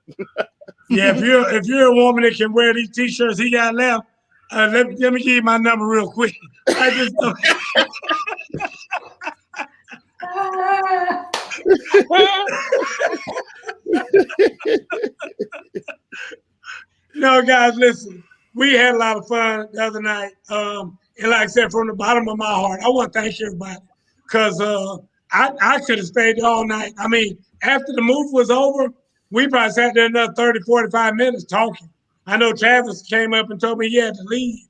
[SPEAKER 1] Yeah, if you're a woman that can wear these t-shirts he got left, let me give you my number real quick. I just No, guys, listen. We had a lot of fun the other night. And like I said, from the bottom of my heart, I want to thank everybody because I could have stayed all night. I mean, after the move was over, we probably sat there another 30, 45 minutes talking. I know Travis came up and told me he had to leave,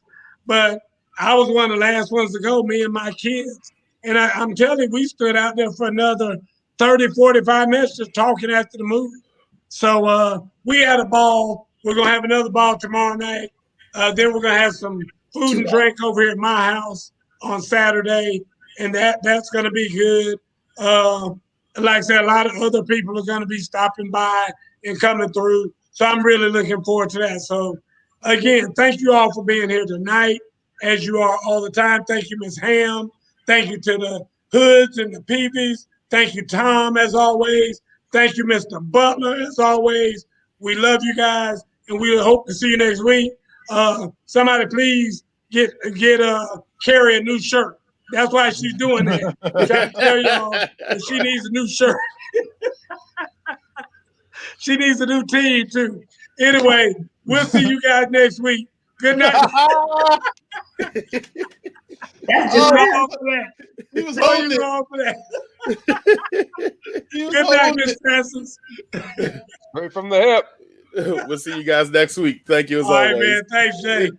[SPEAKER 1] but I was one of the last ones to go, me and my kids. And I'm telling you, we stood out there for another 30, 45 minutes just talking after the movie. So we had a ball. We're going to have another ball tomorrow night. Then we're going to have some food and drink over here at my house on Saturday, and that's going to be good. Like I said, a lot of other people are going to be stopping by and coming through. So I'm really looking forward to that. So, again, thank you all for being here tonight, as you are all the time. Thank you, Ms. Ham. Thank you to the Hoods and the Peeveys. Thank you, Tom, as always. Thank you, Mr. Butler, as always. We love you guys, and we hope to see you next week. Somebody please get Carrie a new shirt. That's why she's doing that. Trying to tell y'all that she needs a new shirt. She needs a new team, too. Anyway, we'll see you guys next week. Good night.
[SPEAKER 7] That's just
[SPEAKER 1] wrong for that.
[SPEAKER 4] He was
[SPEAKER 1] wrong for that. Good night, Miss Francis.
[SPEAKER 2] Straight from the hip.
[SPEAKER 3] We'll see you guys next week. Thank you as
[SPEAKER 1] All
[SPEAKER 3] always.
[SPEAKER 1] right, man. Thanks, Jay.